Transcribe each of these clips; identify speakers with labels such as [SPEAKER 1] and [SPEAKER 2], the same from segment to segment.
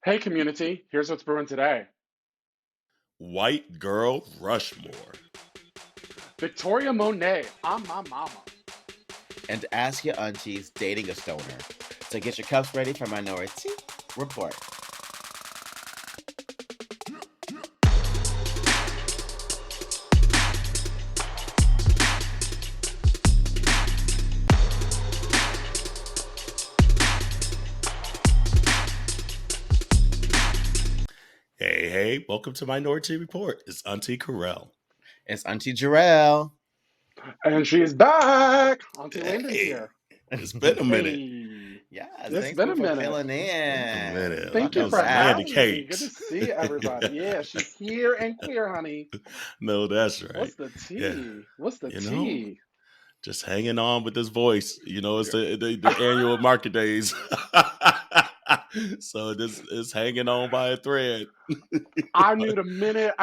[SPEAKER 1] Hey, community, here's what's brewing today.
[SPEAKER 2] White Girl Rushmore.
[SPEAKER 1] Victoria Monet, I'm my mama.
[SPEAKER 3] And ask your aunties dating a stoner. So get your cups ready for Minority Report.
[SPEAKER 2] Hey, welcome to Minority Report. It's Auntie Carell.
[SPEAKER 3] It's Auntie Jarrell.
[SPEAKER 1] And she's back. Auntie Landon's
[SPEAKER 2] Hey,
[SPEAKER 1] here.
[SPEAKER 2] it's been a minute.
[SPEAKER 1] Hey,
[SPEAKER 3] Yes,
[SPEAKER 1] it's
[SPEAKER 3] thanks
[SPEAKER 1] been a
[SPEAKER 3] for
[SPEAKER 1] minute.
[SPEAKER 3] filling
[SPEAKER 2] A
[SPEAKER 3] in.
[SPEAKER 2] minute.
[SPEAKER 1] Thank you
[SPEAKER 3] Welcome
[SPEAKER 1] for
[SPEAKER 2] Those
[SPEAKER 3] back.
[SPEAKER 2] Mandy
[SPEAKER 1] having me. Good to
[SPEAKER 2] cakes.
[SPEAKER 1] see everybody. Yeah, she's here and queer, honey.
[SPEAKER 2] No, that's right.
[SPEAKER 1] What's the
[SPEAKER 2] Yeah,
[SPEAKER 1] tea? What's the
[SPEAKER 2] you know,
[SPEAKER 1] tea?
[SPEAKER 2] just hanging on with this voice. It's
[SPEAKER 1] Yeah.
[SPEAKER 2] the annual market days. So this is hanging on by a thread.
[SPEAKER 1] I knew the minute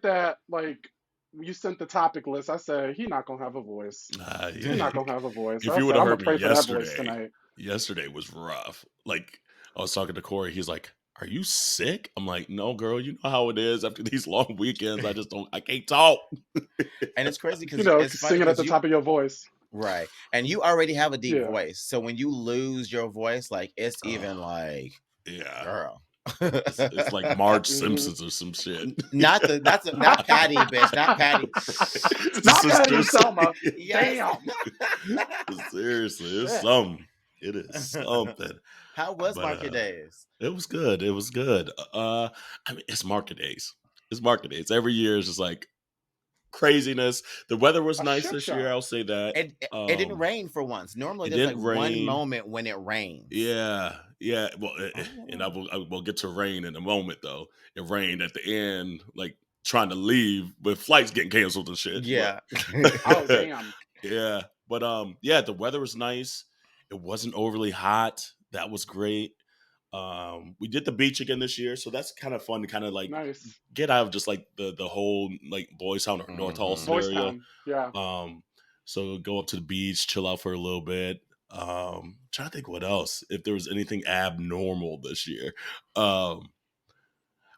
[SPEAKER 1] that you sent the topic list, I said he not gonna have a voice. He
[SPEAKER 2] Yeah.
[SPEAKER 1] not gonna have a voice.
[SPEAKER 2] If
[SPEAKER 1] I
[SPEAKER 2] you would
[SPEAKER 1] said
[SPEAKER 2] have
[SPEAKER 1] I'm gonna
[SPEAKER 2] heard me
[SPEAKER 1] pray for that voice tonight.
[SPEAKER 2] yesterday was rough. Like I was talking to Corey, he's like, "Are you sick?" I'm like, "No, girl. You know how it is after these long weekends. I can't talk."
[SPEAKER 3] And it's crazy
[SPEAKER 1] You
[SPEAKER 3] because
[SPEAKER 1] know,
[SPEAKER 3] it's funny
[SPEAKER 1] singing at
[SPEAKER 3] because
[SPEAKER 1] the top of your voice.
[SPEAKER 3] right. And you already have a deep
[SPEAKER 1] Yeah.
[SPEAKER 3] voice. So when you lose your voice, like it's even
[SPEAKER 2] Oh,
[SPEAKER 3] like,
[SPEAKER 2] yeah,
[SPEAKER 3] girl.
[SPEAKER 2] it's like Marge
[SPEAKER 1] hmm
[SPEAKER 2] Simpsons or some shit.
[SPEAKER 3] Not Patty, bitch, not Patty.
[SPEAKER 2] Right.
[SPEAKER 1] Not Patty and
[SPEAKER 2] Sisters.
[SPEAKER 1] Selma.
[SPEAKER 3] Yes.
[SPEAKER 1] Damn.
[SPEAKER 2] Seriously, it's
[SPEAKER 1] Shit.
[SPEAKER 2] something. It is something.
[SPEAKER 3] How was
[SPEAKER 2] But
[SPEAKER 3] Market Days?
[SPEAKER 2] it was good. It was good. I mean, it's market days. It's market days. Every year is just like craziness. The weather was
[SPEAKER 1] A
[SPEAKER 2] nice
[SPEAKER 1] shit
[SPEAKER 2] this year.
[SPEAKER 1] show.
[SPEAKER 2] I'll say that.
[SPEAKER 3] It didn't rain for once. Normally
[SPEAKER 2] It
[SPEAKER 3] there's like
[SPEAKER 2] didn't
[SPEAKER 3] one
[SPEAKER 2] rain.
[SPEAKER 3] moment when it rains.
[SPEAKER 2] Yeah, yeah. Well, and
[SPEAKER 3] Oh.
[SPEAKER 2] I will get to rain in a moment though. It rained at the end, like trying to leave with flights getting canceled and shit.
[SPEAKER 3] Yeah.
[SPEAKER 1] Oh
[SPEAKER 2] But
[SPEAKER 1] damn.
[SPEAKER 2] yeah, but yeah, the weather was nice. It wasn't overly hot. That was great. We did the beach again this year, so that's kind of fun to kind of like
[SPEAKER 1] Nice.
[SPEAKER 2] get out of just like the whole like Boys Town or North Hall
[SPEAKER 3] Mhm.
[SPEAKER 1] Boys
[SPEAKER 2] scenario.
[SPEAKER 1] Town. Yeah.
[SPEAKER 2] Um, so go up to the beach, chill out for a little bit. Trying to think what else, if there was anything abnormal this year. Um,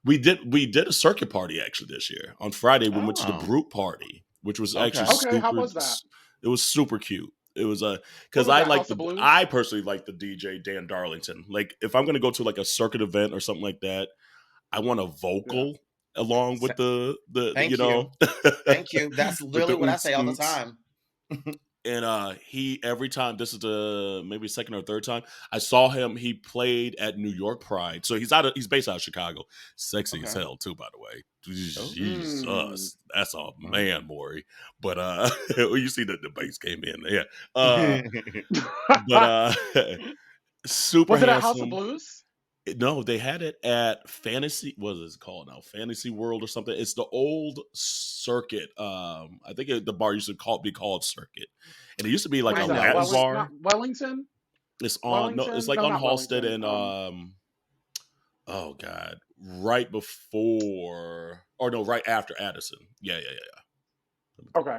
[SPEAKER 2] we did a circuit party actually this year. On Friday, we went to the
[SPEAKER 3] Oh,
[SPEAKER 2] Brute party, which was actually
[SPEAKER 3] okay.
[SPEAKER 1] Okay, how
[SPEAKER 2] super.
[SPEAKER 1] was that?
[SPEAKER 2] It was super cute. It was
[SPEAKER 1] What
[SPEAKER 2] because
[SPEAKER 1] was that? House of Blues?
[SPEAKER 2] I personally like the DJ Dan Darlington. Like if I'm gonna go to like a circuit event or something like that, I want a
[SPEAKER 1] Yeah.
[SPEAKER 2] vocal along with
[SPEAKER 3] So,
[SPEAKER 2] the you
[SPEAKER 3] thank you.
[SPEAKER 2] know
[SPEAKER 3] Thank you. That's
[SPEAKER 2] with
[SPEAKER 3] literally
[SPEAKER 2] the
[SPEAKER 3] what I
[SPEAKER 2] oots
[SPEAKER 3] say all the
[SPEAKER 2] oots.
[SPEAKER 3] time.
[SPEAKER 2] And he every time, this is the maybe second or third time I saw him, he played at New York Pride. So he's based out of Chicago. Sexy as
[SPEAKER 3] Okay.
[SPEAKER 2] hell too, by the way.
[SPEAKER 3] Oh.
[SPEAKER 1] Mm.
[SPEAKER 2] Jesus, that's a
[SPEAKER 3] Mm.
[SPEAKER 2] man, Maury. But you see the bass came in, yeah. Uh, but super
[SPEAKER 1] Was it at House of
[SPEAKER 2] handsome.
[SPEAKER 1] Blues?
[SPEAKER 2] No, they had it at Fantasy. What is it called now? Fantasy World or something. It's the old circuit. I think the bar used to be called Circuit, and it used to be like
[SPEAKER 1] What
[SPEAKER 2] a
[SPEAKER 1] is
[SPEAKER 3] I
[SPEAKER 1] that?
[SPEAKER 3] know.
[SPEAKER 2] Latin
[SPEAKER 1] Not
[SPEAKER 2] bar.
[SPEAKER 1] Wellington?
[SPEAKER 2] It's on no, it's
[SPEAKER 1] Wellington?
[SPEAKER 2] like
[SPEAKER 1] No,
[SPEAKER 2] on
[SPEAKER 1] not
[SPEAKER 2] Halsted
[SPEAKER 1] Wellington.
[SPEAKER 2] and oh god, right before or no, right after Addison. Yeah.
[SPEAKER 1] Okay.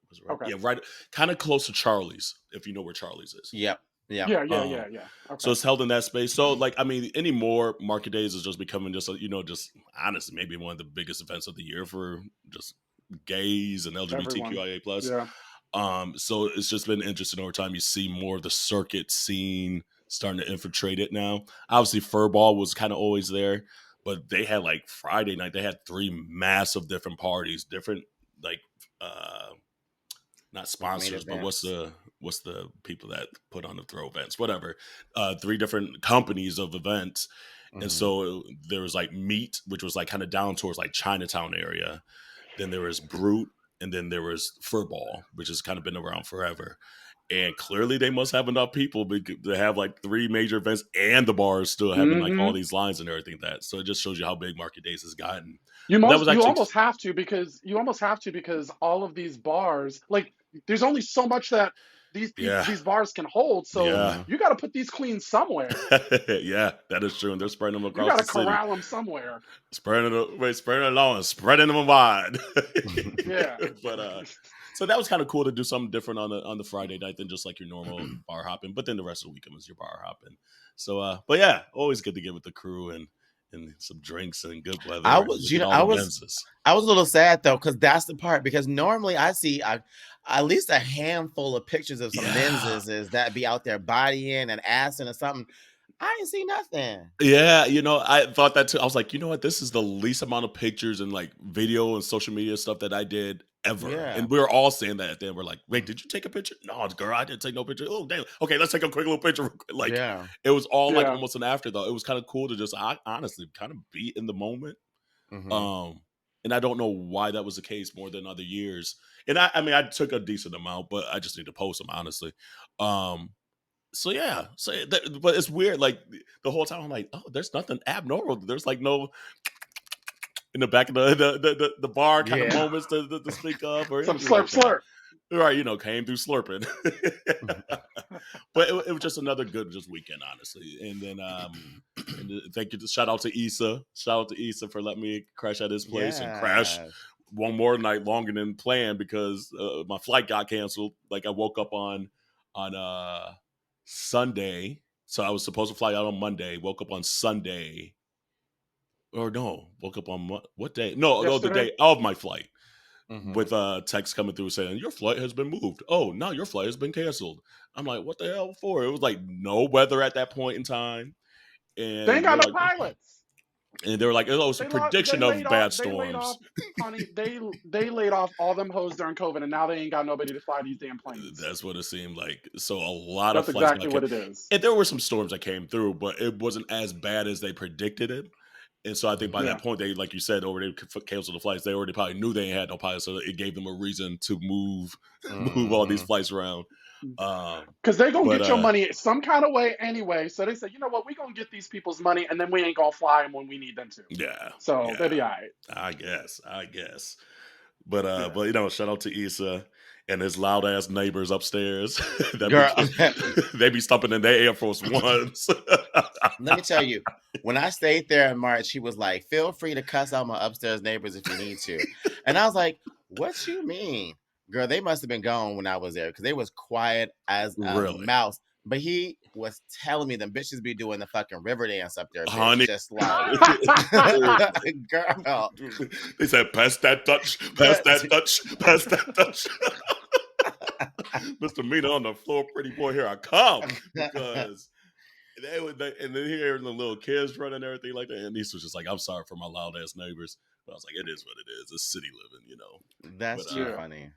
[SPEAKER 2] Was it right?
[SPEAKER 1] Okay.
[SPEAKER 2] Yeah, right, kind of close to Charlie's, if you know where Charlie's is.
[SPEAKER 3] Yep. Yep.
[SPEAKER 1] Yeah.
[SPEAKER 2] So
[SPEAKER 1] Okay.
[SPEAKER 2] it's held in that space. So like, I mean, anymore market days is just becoming just just honestly maybe one of the biggest events of the year for just gays and
[SPEAKER 1] Everyone.
[SPEAKER 2] LGBTQIA plus.
[SPEAKER 1] Yeah.
[SPEAKER 2] So it's just been interesting over time. You see more of the circuit scene starting to infiltrate it now. Obviously, Furball was kind of always there, but they had like Friday night. They had three massive different parties, different like uh not
[SPEAKER 3] Like made
[SPEAKER 2] sponsors, but
[SPEAKER 3] events.
[SPEAKER 2] what's the people that put on the throw events, whatever. Three different companies of events. And
[SPEAKER 3] Hmm.
[SPEAKER 2] so there was like Meat, which was like kind of down towards like Chinatown area. Then there was Brute, and then there was Furball, which has kind of been around forever. And clearly they must have enough people to have like three major events and the bars still having like all
[SPEAKER 1] Mm-hmm.
[SPEAKER 2] these lines and everything like that. So it just shows you how big Market Days has gotten.
[SPEAKER 1] You
[SPEAKER 2] But that was
[SPEAKER 1] most you
[SPEAKER 2] actually
[SPEAKER 1] almost have to because all of these bars, like there's only so much that these people
[SPEAKER 2] yeah,
[SPEAKER 1] these bars can hold. So
[SPEAKER 2] yeah.
[SPEAKER 3] Hmm.
[SPEAKER 1] you got to put these queens somewhere.
[SPEAKER 2] Yeah, that is true. And they're spreading them
[SPEAKER 1] You
[SPEAKER 2] across
[SPEAKER 1] got
[SPEAKER 2] the
[SPEAKER 1] to
[SPEAKER 2] city.
[SPEAKER 1] corral them somewhere.
[SPEAKER 2] Spreading it along and spreading them wide.
[SPEAKER 1] Yeah.
[SPEAKER 2] But so that was kind of cool to do something different on the Friday night than just like your normal bar hopping. But then the rest of the weekend was your bar hopping. So, but yeah, always good to get with the crew and some drinks and good weather.
[SPEAKER 3] I
[SPEAKER 2] And
[SPEAKER 3] was,
[SPEAKER 2] look at all the lenses.
[SPEAKER 3] I was a little sad though, because that's the part. Because normally I see at least a handful of pictures of some menses that be out there bodying and assing or something. I didn't see nothing.
[SPEAKER 2] Yeah, I thought that too. I was like, you know what? This is the least amount of pictures and like video and social media stuff that I did ever.
[SPEAKER 3] Yeah.
[SPEAKER 2] And we were all saying that at the end. We're like, wait, did you take a picture? No, girl, I didn't take no picture. Oh, damn. Okay, let's take a quick little picture. Like,
[SPEAKER 3] Yeah.
[SPEAKER 2] it was all like
[SPEAKER 1] Yeah.
[SPEAKER 2] almost an afterthought. It was kind of cool to just honestly kind of be in the moment.
[SPEAKER 3] Mhm.
[SPEAKER 2] And I don't know why that was the case more than other years. And I mean, I took a decent amount, but I just need to post them honestly. So yeah, but it's weird. Like the whole time, I'm like, oh, there's nothing abnormal. There's like no in the back of the bar kind of
[SPEAKER 3] Yeah.
[SPEAKER 2] moments to speak of or
[SPEAKER 1] Some
[SPEAKER 2] anything like that.
[SPEAKER 1] slurp.
[SPEAKER 2] Right, came through slurping. But it was just another good weekend, honestly. And then thank you. Shout out to Issa. Shout out to Issa for letting me crash at his place and crash
[SPEAKER 3] Yes.
[SPEAKER 2] one more night longer than planned because my flight got canceled. Like I woke up on Sunday, so I was supposed to fly out on Monday. Woke up on Sunday, or no, woke up on what day? No, the
[SPEAKER 1] Yesterday?
[SPEAKER 2] day of my flight.
[SPEAKER 3] Mhm.
[SPEAKER 2] With a text coming through saying your flight has been moved. Oh, now your flight has been canceled. I'm like, what the hell for? It was like no weather at that point in time, and
[SPEAKER 1] They ain't got
[SPEAKER 2] they're
[SPEAKER 1] no
[SPEAKER 2] like,
[SPEAKER 1] pilots.
[SPEAKER 2] and they were like, oh, it's a prediction of bad storms.
[SPEAKER 1] Honey, they laid off all them hoes during COVID, and now they ain't got nobody to fly these damn planes.
[SPEAKER 2] That's what it seemed like. So a lot of
[SPEAKER 1] That's
[SPEAKER 2] flights
[SPEAKER 1] exactly what it is.
[SPEAKER 2] and there were some storms that came through, but it wasn't as bad as they predicted it. And so I think by that point, they, like you said, already canceled the flights. They already probably knew they had no pilots, so it gave them a reason to move all these flights around.
[SPEAKER 1] Because they gonna get your money some kind of way anyway. So they said, you know what, we gonna get these people's money, and then we ain't gonna fly them when we need them to.
[SPEAKER 2] Yeah.
[SPEAKER 1] So they'll be all right.
[SPEAKER 2] I guess. But shout out to Issa and his loud ass neighbors upstairs. They be stomping in their Air Force Ones.
[SPEAKER 3] Let me tell you, when I stayed there in March, she was like, feel free to cuss out my upstairs neighbors if you need to. And I was like, what you mean? Girl, they must have been gone when I was there because they was quiet as a mouse. But he was telling me them bitches be doing the fucking river dance up there.
[SPEAKER 2] Honey.
[SPEAKER 3] Just like, girl.
[SPEAKER 2] They said, pass that Dutch, pass that Dutch, pass that Dutch. Mr. Mina on the floor, pretty boy, here I come. Because and then hearing the little kids running and everything like that. And Nisa was just like, I'm sorry for my loud ass neighbors. But I was like, it is what it is. It's city living,
[SPEAKER 3] That's too funny.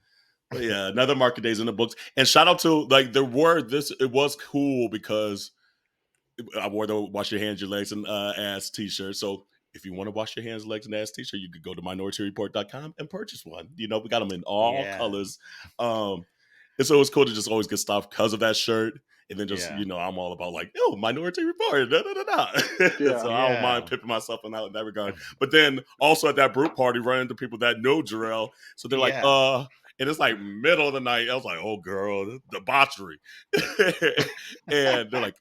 [SPEAKER 2] But yeah, another market days in the books. And shout out to it was cool because I wore the wash your hands, your legs, and ass t-shirt. So if you want to wash your hands, legs, and ass t-shirt, you could go to minoritaryreport.com and purchase one. We got them in all colors. And so it was cool to just always get stuff because of that shirt. And then just, I'm all about like, Minority Report, So I don't mind pimping myself out in that regard. But then also at that brute party, running into people that know Jarrell. So they're like, and it's like middle of the night. I was like, oh, girl, debauchery. And they're like,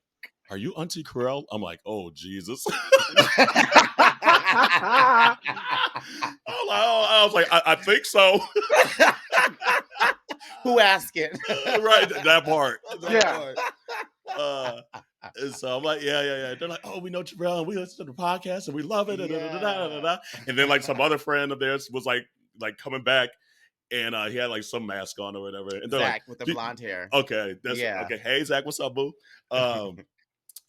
[SPEAKER 2] are you Auntie Corell? I'm like, oh, Jesus. I was like, I think so.
[SPEAKER 3] Who asked it?
[SPEAKER 2] Right, that part.
[SPEAKER 1] Part.
[SPEAKER 2] And so I'm like, yeah. They're like, oh, we know Jarrell, and we listen to the podcast, and we love it. And then like some other friend of theirs was like coming back, and he had like some mask on or whatever. And they're
[SPEAKER 3] Zach
[SPEAKER 2] like,
[SPEAKER 3] with the blonde hair.
[SPEAKER 2] Okay, okay. Hey, Zach, what's up, boo?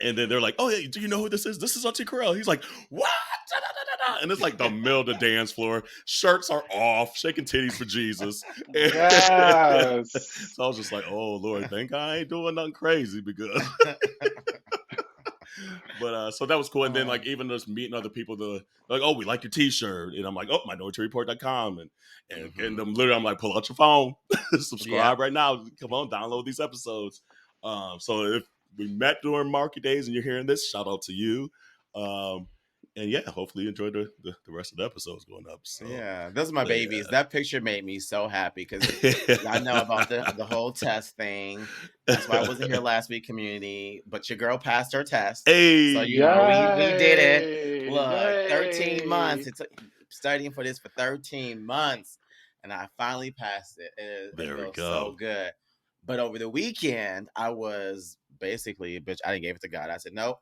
[SPEAKER 2] And then they're like, oh, yeah, do you know who this is? This is Auntie Corell. He's like, what? And it's like the middle of the dance floor. Shirts are off, shaking titties for Jesus.
[SPEAKER 1] Yes.
[SPEAKER 2] So I was just like, oh, Lord, thank God I ain't doing nothing crazy because. But so that was cool. And then like even just meeting other people, they're like, oh, we like your t-shirt. And I'm like, oh, minoritaryreport.com. And I'm like, pull out your phone, subscribe right now. Come on, download these episodes. So if we met during market days and you're hearing this, shout out to you. And yeah, hopefully you enjoyed the rest of the episodes going up. So
[SPEAKER 3] yeah, those are my babies. Yeah. That picture made me so happy because I know about the whole test thing. That's why I wasn't here last week, community. But your girl passed her test.
[SPEAKER 2] Hey,
[SPEAKER 3] so you know we did it. Look, 13 months. It's studying for this for 13 months, and I finally passed it. It feels so good. But over the weekend, I was basically, bitch, I didn't give it to God. I said, nope,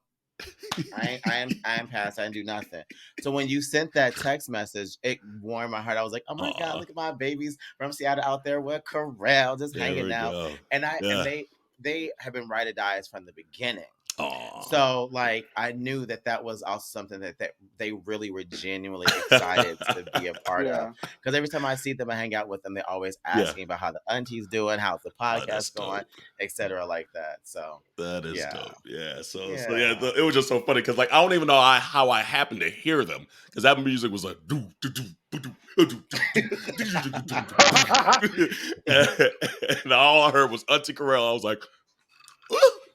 [SPEAKER 3] I am past. I didn't do nothing. So when you sent that text message, it warmed my heart. I was like, oh my God, look at my babies from Seattle out there with Corral just hanging out.
[SPEAKER 2] Go.
[SPEAKER 3] And they have been ride or dies from the beginning. So like I knew that was also something that they really were genuinely excited to be a part of. Because every time I see them, I hang out with them, they're always asking about how the auntie's doing, how's the podcast going, etc. like that. So
[SPEAKER 2] that is dope. Yeah. So
[SPEAKER 3] it
[SPEAKER 2] was just so funny because like I don't even know how I happened to hear them because that music was like and all I heard was Auntie Corral. I was like,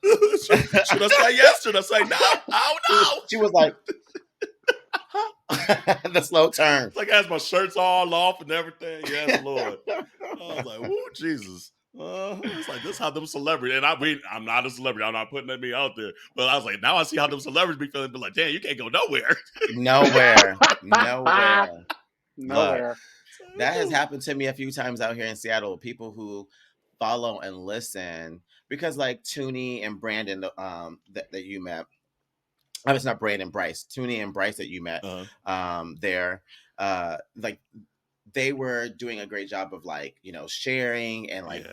[SPEAKER 2] should I say yes? Should I say no? Oh no!
[SPEAKER 3] She was like, the slow turn.
[SPEAKER 2] It's like as my shirt's all off and everything. Yes, Lord. I was like, woo, Jesus. It's like this how them celebrities, and I mean, I'm not a celebrity. I'm not putting me out there, but I was like, now I see how them celebrities be feeling. Be like, damn, you can't go nowhere.
[SPEAKER 3] Nowhere.
[SPEAKER 1] Nowhere.
[SPEAKER 3] That has happened to me a few times out here in Seattle. People who follow and listen. Because like Toonie and Brandon, that you met, it's not Brandon, Bryce, Toonie and Bryce that you met, there, like they were doing a great job of like sharing and like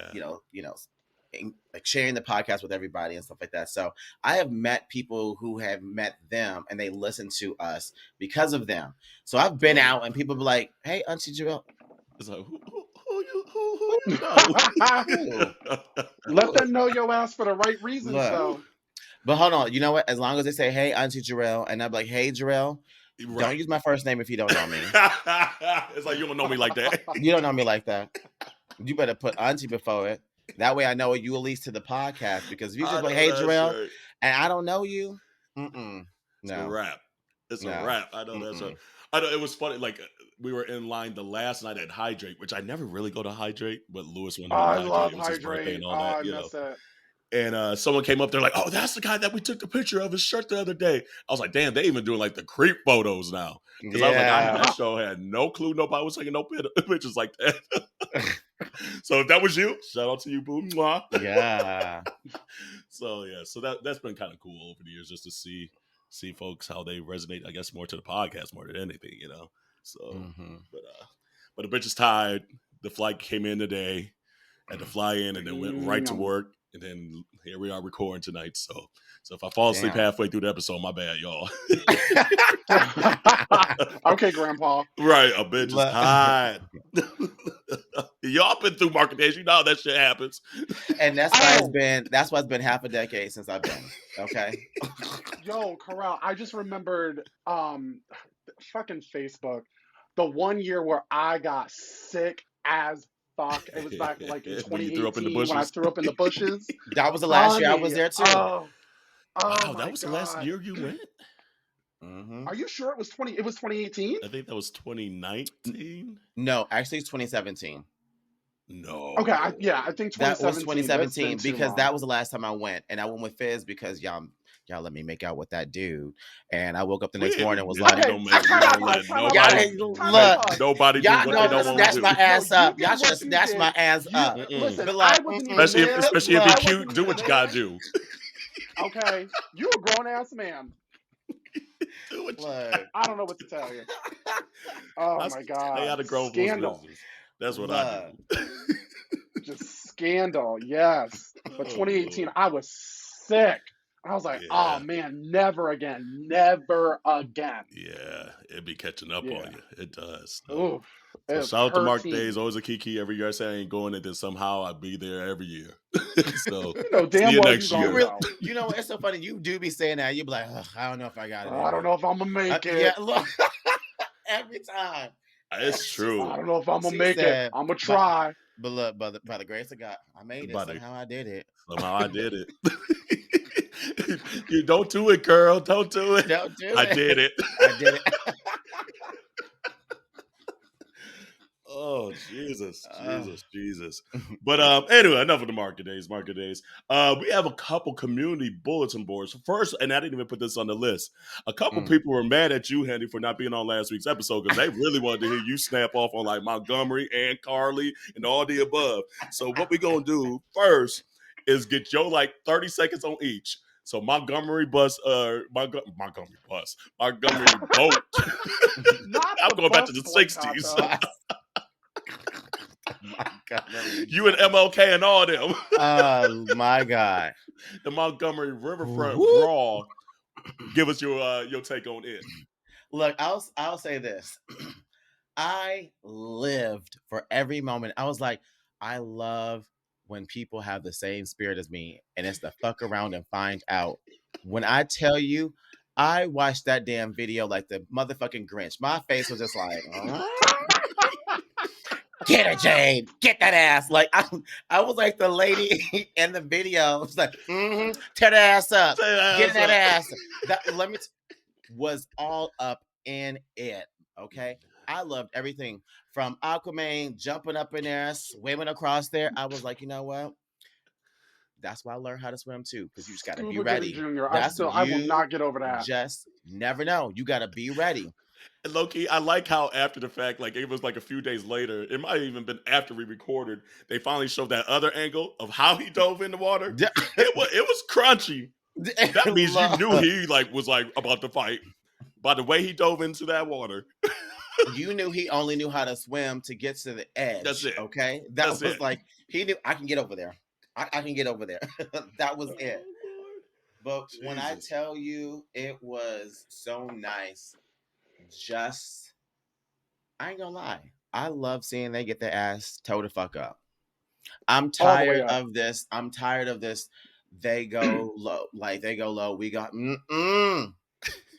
[SPEAKER 3] like sharing the podcast with everybody and stuff like that. So I have met people who have met them and they listen to us because of them. So I've been out and people be like, "Hey, Auntie Joelle."
[SPEAKER 2] It's like who you know?
[SPEAKER 1] Let them know your ass for the right reasons, though.
[SPEAKER 3] But hold on, you know what? As long as they say, "Hey, Auntie Jarrell," and I'm like, "Hey, Jarrell," don't use my first name if you don't know me.
[SPEAKER 2] It's like you don't know me like that.
[SPEAKER 3] You don't know me like that. You better put Auntie before it. That way, I know you at least to the podcast. Because if you just like, "Hey, Jarrell," and I don't know you, no,
[SPEAKER 2] it's a wrap. It's a wrap. I know that's. I know it was funny. Like we were in line the last night at Hydrate, which I never really go to Hydrate, but Lewis went to
[SPEAKER 1] I
[SPEAKER 2] Hydrate.
[SPEAKER 1] love
[SPEAKER 2] It was his birthday and all that,
[SPEAKER 1] I miss it.
[SPEAKER 2] And someone came up there like, "Oh, that's the guy that we took the picture of his shirt the other day." I was like, "Damn, they even doing like the creep photos now." Because I was like, that show had no clue nobody was taking no pictures like that. So if that was you, shout out to you, boo. Mwah.
[SPEAKER 3] Yeah.
[SPEAKER 2] So that's been kind of cool over the years just to see folks how they resonate. I guess more to the podcast more than anything, So, but the bitch is tired. The flight came in today. Had to fly in and then went right to work. And then here we are recording tonight. So if I fall asleep halfway through the episode, my bad, y'all.
[SPEAKER 1] Okay, Grandpa.
[SPEAKER 2] Right, a bitch is tired. Y'all been through market days. You know how that shit happens.
[SPEAKER 3] And that's why it's been half a decade since I've been. Okay.
[SPEAKER 1] Yo, Corral, I just remembered fucking Facebook. The one year where I got sick as fuck. It was back like in 2018 when I threw up in the bushes.
[SPEAKER 3] That was the last year I was there too.
[SPEAKER 1] Oh
[SPEAKER 2] wow, that was the last year you went?
[SPEAKER 1] Are you sure it was 2018?
[SPEAKER 2] I think that was 2019.
[SPEAKER 3] No, actually it's 2017.
[SPEAKER 2] No.
[SPEAKER 3] Okay,
[SPEAKER 1] I think 2017.
[SPEAKER 3] That was 2017 because that was the last time I went, and I went with Fizz because y'all let me make out with that dude, and I woke up the next morning and was like,
[SPEAKER 2] nobody.
[SPEAKER 3] Y'all know snatch my ass up. Y'all should have snatched my ass up.
[SPEAKER 1] Listen,
[SPEAKER 2] especially if you're cute, do what you gotta do.
[SPEAKER 1] Okay, you a grown ass man. I don't know what to tell you. Oh my God!
[SPEAKER 2] Stay out of grown
[SPEAKER 1] scandal.
[SPEAKER 2] That's what I do.
[SPEAKER 1] Just scandal, yes. But 2018, I was sick. I was like, oh man, never again. Never again.
[SPEAKER 2] Yeah, it'd be catching up on you. It does.
[SPEAKER 1] Ooh,
[SPEAKER 2] so shout out to Mark Days, always a KeKe every year. I say I ain't going, and then somehow I'd be there every year. So
[SPEAKER 1] damn
[SPEAKER 2] see you
[SPEAKER 1] well
[SPEAKER 2] next year.
[SPEAKER 3] You know, it's so funny. You do be saying that. You be like, I don't know if I got it.
[SPEAKER 1] I don't know if I'm gonna make it.
[SPEAKER 3] Yeah, look, every time.
[SPEAKER 2] It's true.
[SPEAKER 1] I don't know if I'm gonna make it. I'm gonna try.
[SPEAKER 3] But look, by the grace of God, I made it. Somehow I did it.
[SPEAKER 2] You don't do it, girl. Don't do it.
[SPEAKER 3] Don't do it.
[SPEAKER 2] I did it.
[SPEAKER 3] I did it.
[SPEAKER 2] Oh, Jesus. But anyway, enough of the market days. We have a couple community bulletin boards. First, and I didn't even put this on the list. A couple people were mad at you, Henry, for not being on last week's episode because they really wanted to hear you snap off on like Montgomery and Carly and all the above. So what we gonna do first is get your like 30 seconds on each. So Montgomery boat. I'm going back to the 60s. You and MLK and all them.
[SPEAKER 3] Oh my God.
[SPEAKER 2] The Montgomery Riverfront Brawl. Give us your take on it.
[SPEAKER 3] Look, I'll say this. I lived for every moment. I was like, I love when people have the same spirit as me, and it's the fuck around and find out. When I tell you, I watched that damn video like the motherfucking Grinch. My face was just like, get her, Jade. Get that ass. Like I was like the lady in the video. It's like, tear that ass up. Get that ass. That was all up in it. Okay. I loved everything from Aquaman jumping up in there, swimming across there. I was like, you know what? That's why I learned how to swim too, because you just gotta be ready.
[SPEAKER 1] Jr. I will not get over that.
[SPEAKER 3] Just never know. You gotta be ready.
[SPEAKER 2] And low-key, I like how after the fact, like it was like a few days later, it might have even been after we recorded, they finally showed that other angle of how he dove in the water. It was crunchy. That means you knew he was about to fight by the way he dove into that water.
[SPEAKER 3] You knew he only knew how to swim to get to the edge.
[SPEAKER 2] That's it.
[SPEAKER 3] Okay? That was like, he knew, I can get over there. I can get over there. That was it. But Jesus. When I tell you, it was so nice. Just, I ain't gonna lie. I love seeing they get their ass toe the fuck up. I'm tired of this. They go low. Like, they go low. We got,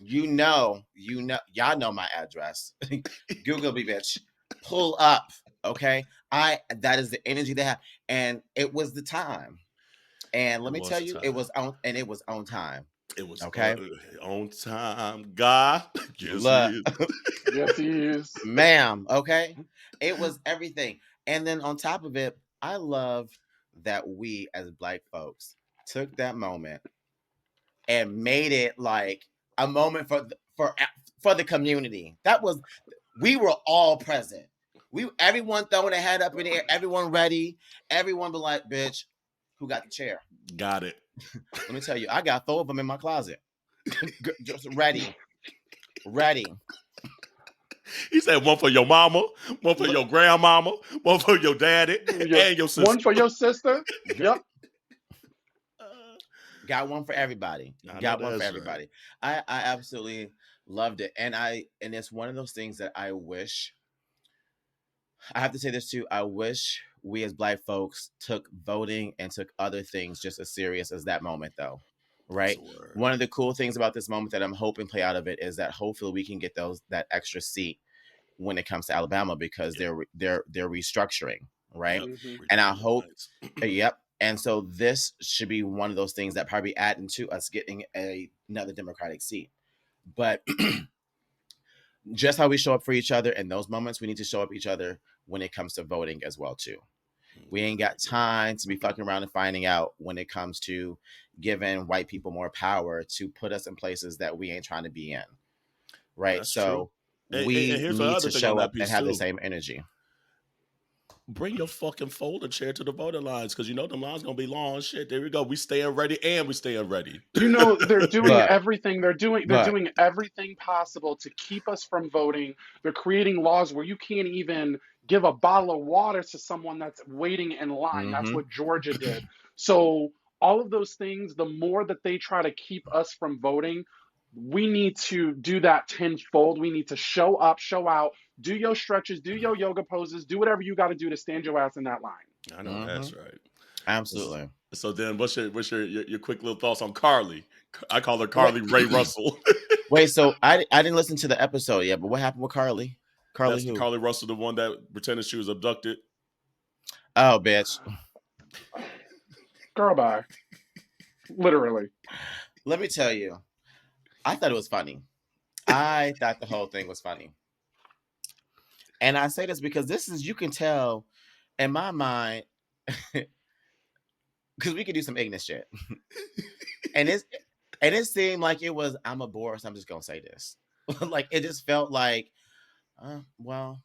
[SPEAKER 3] You know, y'all know my address. Google me, bitch. Pull up, okay? That is the energy they have, and it was the time. And let me tell you, it was on time.
[SPEAKER 2] It was
[SPEAKER 3] okay
[SPEAKER 2] on time, God.
[SPEAKER 1] Yes, he is,
[SPEAKER 3] ma'am. Okay, it was everything, and then on top of it, I love that we as Black folks took that moment and made it like a moment for the community. We were all present. Everyone throwing their head up in the air, everyone ready, everyone be like, bitch, who got the chair?
[SPEAKER 2] Got it.
[SPEAKER 3] Let me tell you, I got 4 of them in my closet. Just ready.
[SPEAKER 2] He said one for your mama, one for your grandmama, one for your daddy, and your sister.
[SPEAKER 1] One for your sister. Yep.
[SPEAKER 3] Got one for everybody. Right. I absolutely loved it. And it's one of those things that I wish, I have to say this too, I wish we as Black folks took voting and took other things just as serious as that moment though. Right? One of the cool things about this moment that I'm hoping play out of it is that hopefully we can get that extra seat when it comes to Alabama, because they're restructuring, right?
[SPEAKER 2] Yep.
[SPEAKER 3] And I hope, yep. And so this should be one of those things that probably add into us getting another Democratic seat. But just how we show up for each other in those moments, we need to show up each other when it comes to voting as well too. We ain't got time to be fucking around and finding out when it comes to giving white people more power to put us in places that we ain't trying to be in. Right?
[SPEAKER 2] That's
[SPEAKER 3] so
[SPEAKER 2] true.
[SPEAKER 3] We need to show up and have the same energy.
[SPEAKER 2] Bring your fucking folder chair to the voting lines, because you know the line's gonna be long. Shit, there we go. We staying ready, and we staying ready.
[SPEAKER 1] You know they're doing everything. They're doing everything possible to keep us from voting. They're creating laws where you can't even give a bottle of water to someone that's waiting in line. Mm-hmm. That's what Georgia did. So all of those things, the more that they try to keep us from voting, we need to do that tenfold. We need to show up, show out, do your stretches, do your yoga poses, do whatever you got to do to stand your ass in that line.
[SPEAKER 2] I know that's right.
[SPEAKER 3] Absolutely.
[SPEAKER 2] So then, what's your quick little thoughts on Carly? I call her Carly Ray Russell.
[SPEAKER 3] Wait, so I didn't listen to the episode yet, but what happened with Carly?
[SPEAKER 2] That's who? Carly Russell, the one that pretended she was abducted.
[SPEAKER 3] Oh, bitch.
[SPEAKER 1] Girl, bye. Literally.
[SPEAKER 3] Let me tell you. I thought it was funny. I thought the whole thing was funny. And I say this because you can tell in my mind, because we could do some ignorant shit. and it seemed like it was, I'm a bore, so I'm just going to say this. Like, it just felt like, well,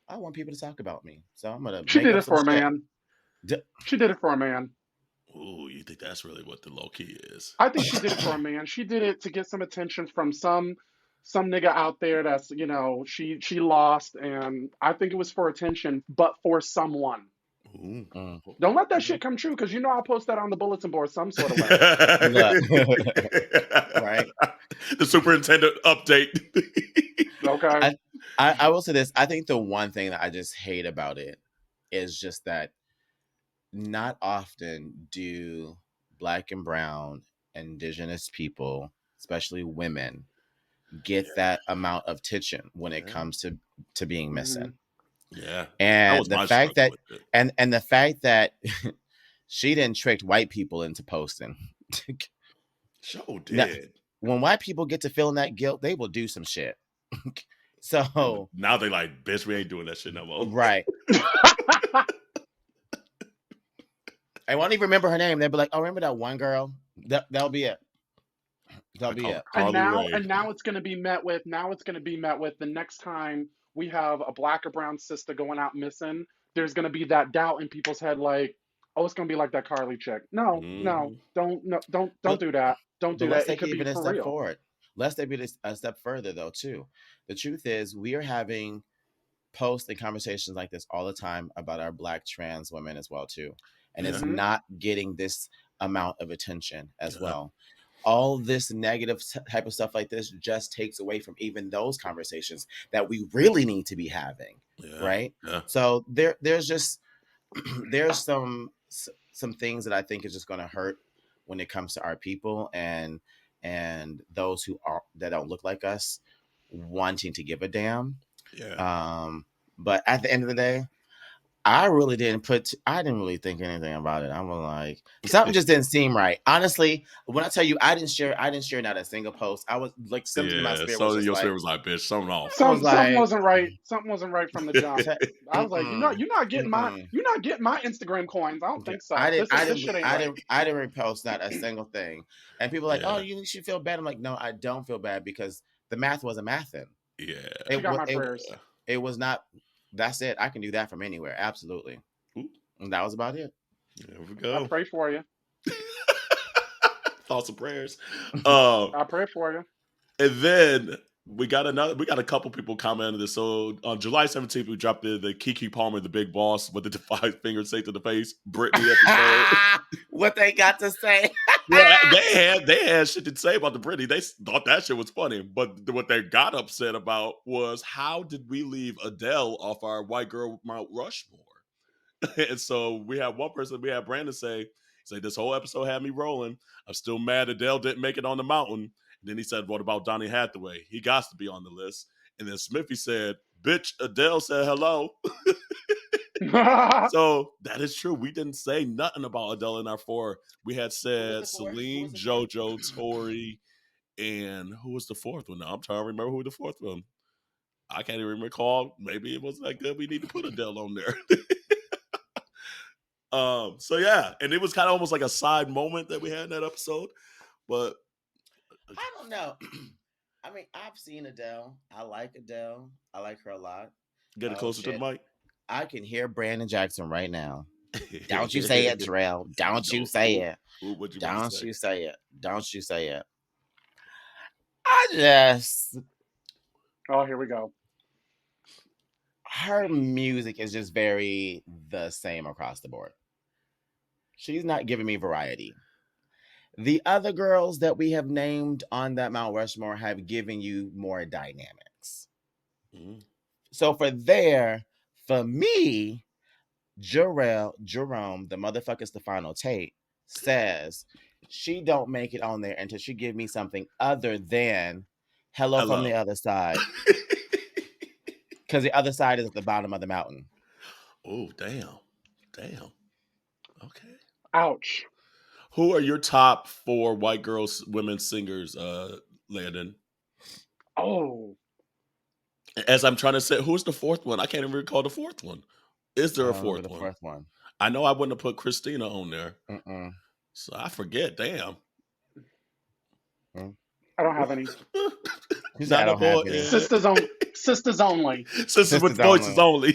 [SPEAKER 3] I want people to talk about me. So I'm going to
[SPEAKER 1] She
[SPEAKER 3] make
[SPEAKER 1] did
[SPEAKER 3] up
[SPEAKER 1] it
[SPEAKER 3] some
[SPEAKER 1] for a
[SPEAKER 3] shit.
[SPEAKER 1] man. She did it for a man.
[SPEAKER 2] Ooh, you think that's really what the low key is?
[SPEAKER 1] I think she did it for a man. She did it to get some attention from some nigga out there that's, she lost, and I think it was for attention, but for someone.
[SPEAKER 2] Ooh.
[SPEAKER 1] Don't let that shit come true, because I'll post that on the bulletin board some sort of way.
[SPEAKER 3] Look. Right.
[SPEAKER 2] The superintendent update.
[SPEAKER 1] Okay.
[SPEAKER 3] I will say this. I think the one thing that I just hate about it is just that not often do Black and brown indigenous people, especially women, get that amount of attention when it comes to being missing.
[SPEAKER 2] Yeah.
[SPEAKER 3] And the fact that and the fact that she didn't trick white people into posting.
[SPEAKER 2] Sure did.
[SPEAKER 3] Now, when white people get to feeling that guilt, they will do some shit. So
[SPEAKER 2] now they like, bitch, we ain't doing that shit no more.
[SPEAKER 3] Right. I won't even remember her name. They'll be like, "Oh, remember that one girl?" That'll be it. That'll be it.
[SPEAKER 1] And now it's going to be met with. The next time we have a Black or brown sister going out missing, there's going to be that doubt in people's head, like, oh, it's going to be like that Carly chick. No, don't do that. Don't do that.
[SPEAKER 3] Let's
[SPEAKER 1] It
[SPEAKER 3] take
[SPEAKER 1] could be
[SPEAKER 3] even a
[SPEAKER 1] for
[SPEAKER 3] step
[SPEAKER 1] real.
[SPEAKER 3] forward. Let's take it a step further, though, too. The truth is, we are having posts and conversations like this all the time about our Black trans women as well, too. And it's not getting this amount of attention as well. All this negative type of stuff like this just takes away from even those conversations that we really need to be having. Right. So there's just there's some things that I think is just going to hurt when it comes to our people and those that don't look like us wanting to give a damn. But at the end of the day, I didn't really think anything about it. I was like, something just didn't seem right. Honestly, when I tell you, I didn't share not a single post. I was like, something in my spirit was just
[SPEAKER 2] your
[SPEAKER 3] like,
[SPEAKER 2] spirit was like, bitch, something off.
[SPEAKER 1] Something wasn't right. Something wasn't right from the jump. I was like, you're not getting my Instagram coins. I don't think so.
[SPEAKER 3] I didn't
[SPEAKER 1] repost
[SPEAKER 3] not a single thing. And people are like, oh, you should feel bad. I'm like, no, I don't feel bad because the math wasn't mathing.
[SPEAKER 2] Yeah.
[SPEAKER 1] You got my prayers.
[SPEAKER 3] It was not. That's it. I can do that from anywhere. Absolutely. Ooh. And that was about it.
[SPEAKER 2] There we go.
[SPEAKER 1] I pray for you.
[SPEAKER 2] Thoughts and prayers.
[SPEAKER 1] I pray for you.
[SPEAKER 2] And then we got a couple people commenting this. So on July 17th, we dropped the KeKe Palmer, the big boss, with the 5 finger say to the face, Britney episode.
[SPEAKER 3] What they got to say?
[SPEAKER 2] Yeah, they had shit to say about the Britney. They thought that shit was funny, but what they got upset about was, how did we leave Adele off our white girl Mount Rushmore? And so we had Brandon say, this whole episode had me rolling. I'm still mad Adele didn't make it on the mountain. And then he said, what about Donny Hathaway? He got to be on the list. And then Smithy said, bitch, Adele said hello. So that is true. We didn't say nothing about Adele in our 4. We had said Celine, JoJo, Tori, and who was the 4th one? Now I'm trying to remember who the 4th one. I can't even recall. Maybe it wasn't that good. We need to put Adele on there. So yeah, and it was kind of almost like a side moment that we had in that episode. But
[SPEAKER 3] I don't know. I mean, I've seen Adele. I like Adele. I like her a lot.
[SPEAKER 2] Get it closer to the mic.
[SPEAKER 3] I can hear Brandon Jackson right now. Don't you say it, Terrell. Don't you say it. Don't you say it. Don't you say it.
[SPEAKER 1] Oh, here we go.
[SPEAKER 3] Her music is just very the same across the board. She's not giving me variety. The other girls that we have named on that Mount Rushmore have given you more dynamics. So for me, Jerome, the motherfucker Stefano Tate, says she don't make it on there until she give me something other than hello. From the other side. Because the other side is at the bottom of the mountain.
[SPEAKER 2] Oh, damn. Okay.
[SPEAKER 1] Ouch.
[SPEAKER 2] Who are your top 4 white girls, women singers, Landon?
[SPEAKER 1] Oh.
[SPEAKER 2] As I'm trying to say, who's the fourth one? I can't even recall the fourth one. Is there a fourth
[SPEAKER 3] The
[SPEAKER 2] one?
[SPEAKER 3] fourth one.
[SPEAKER 2] I know I wouldn't have put Christina on there.
[SPEAKER 3] Mm-mm.
[SPEAKER 2] So I forget. Damn.
[SPEAKER 1] I don't have any.
[SPEAKER 3] He said, I don't have any.
[SPEAKER 1] Sisters only. Sisters only.
[SPEAKER 2] Sisters with voices only.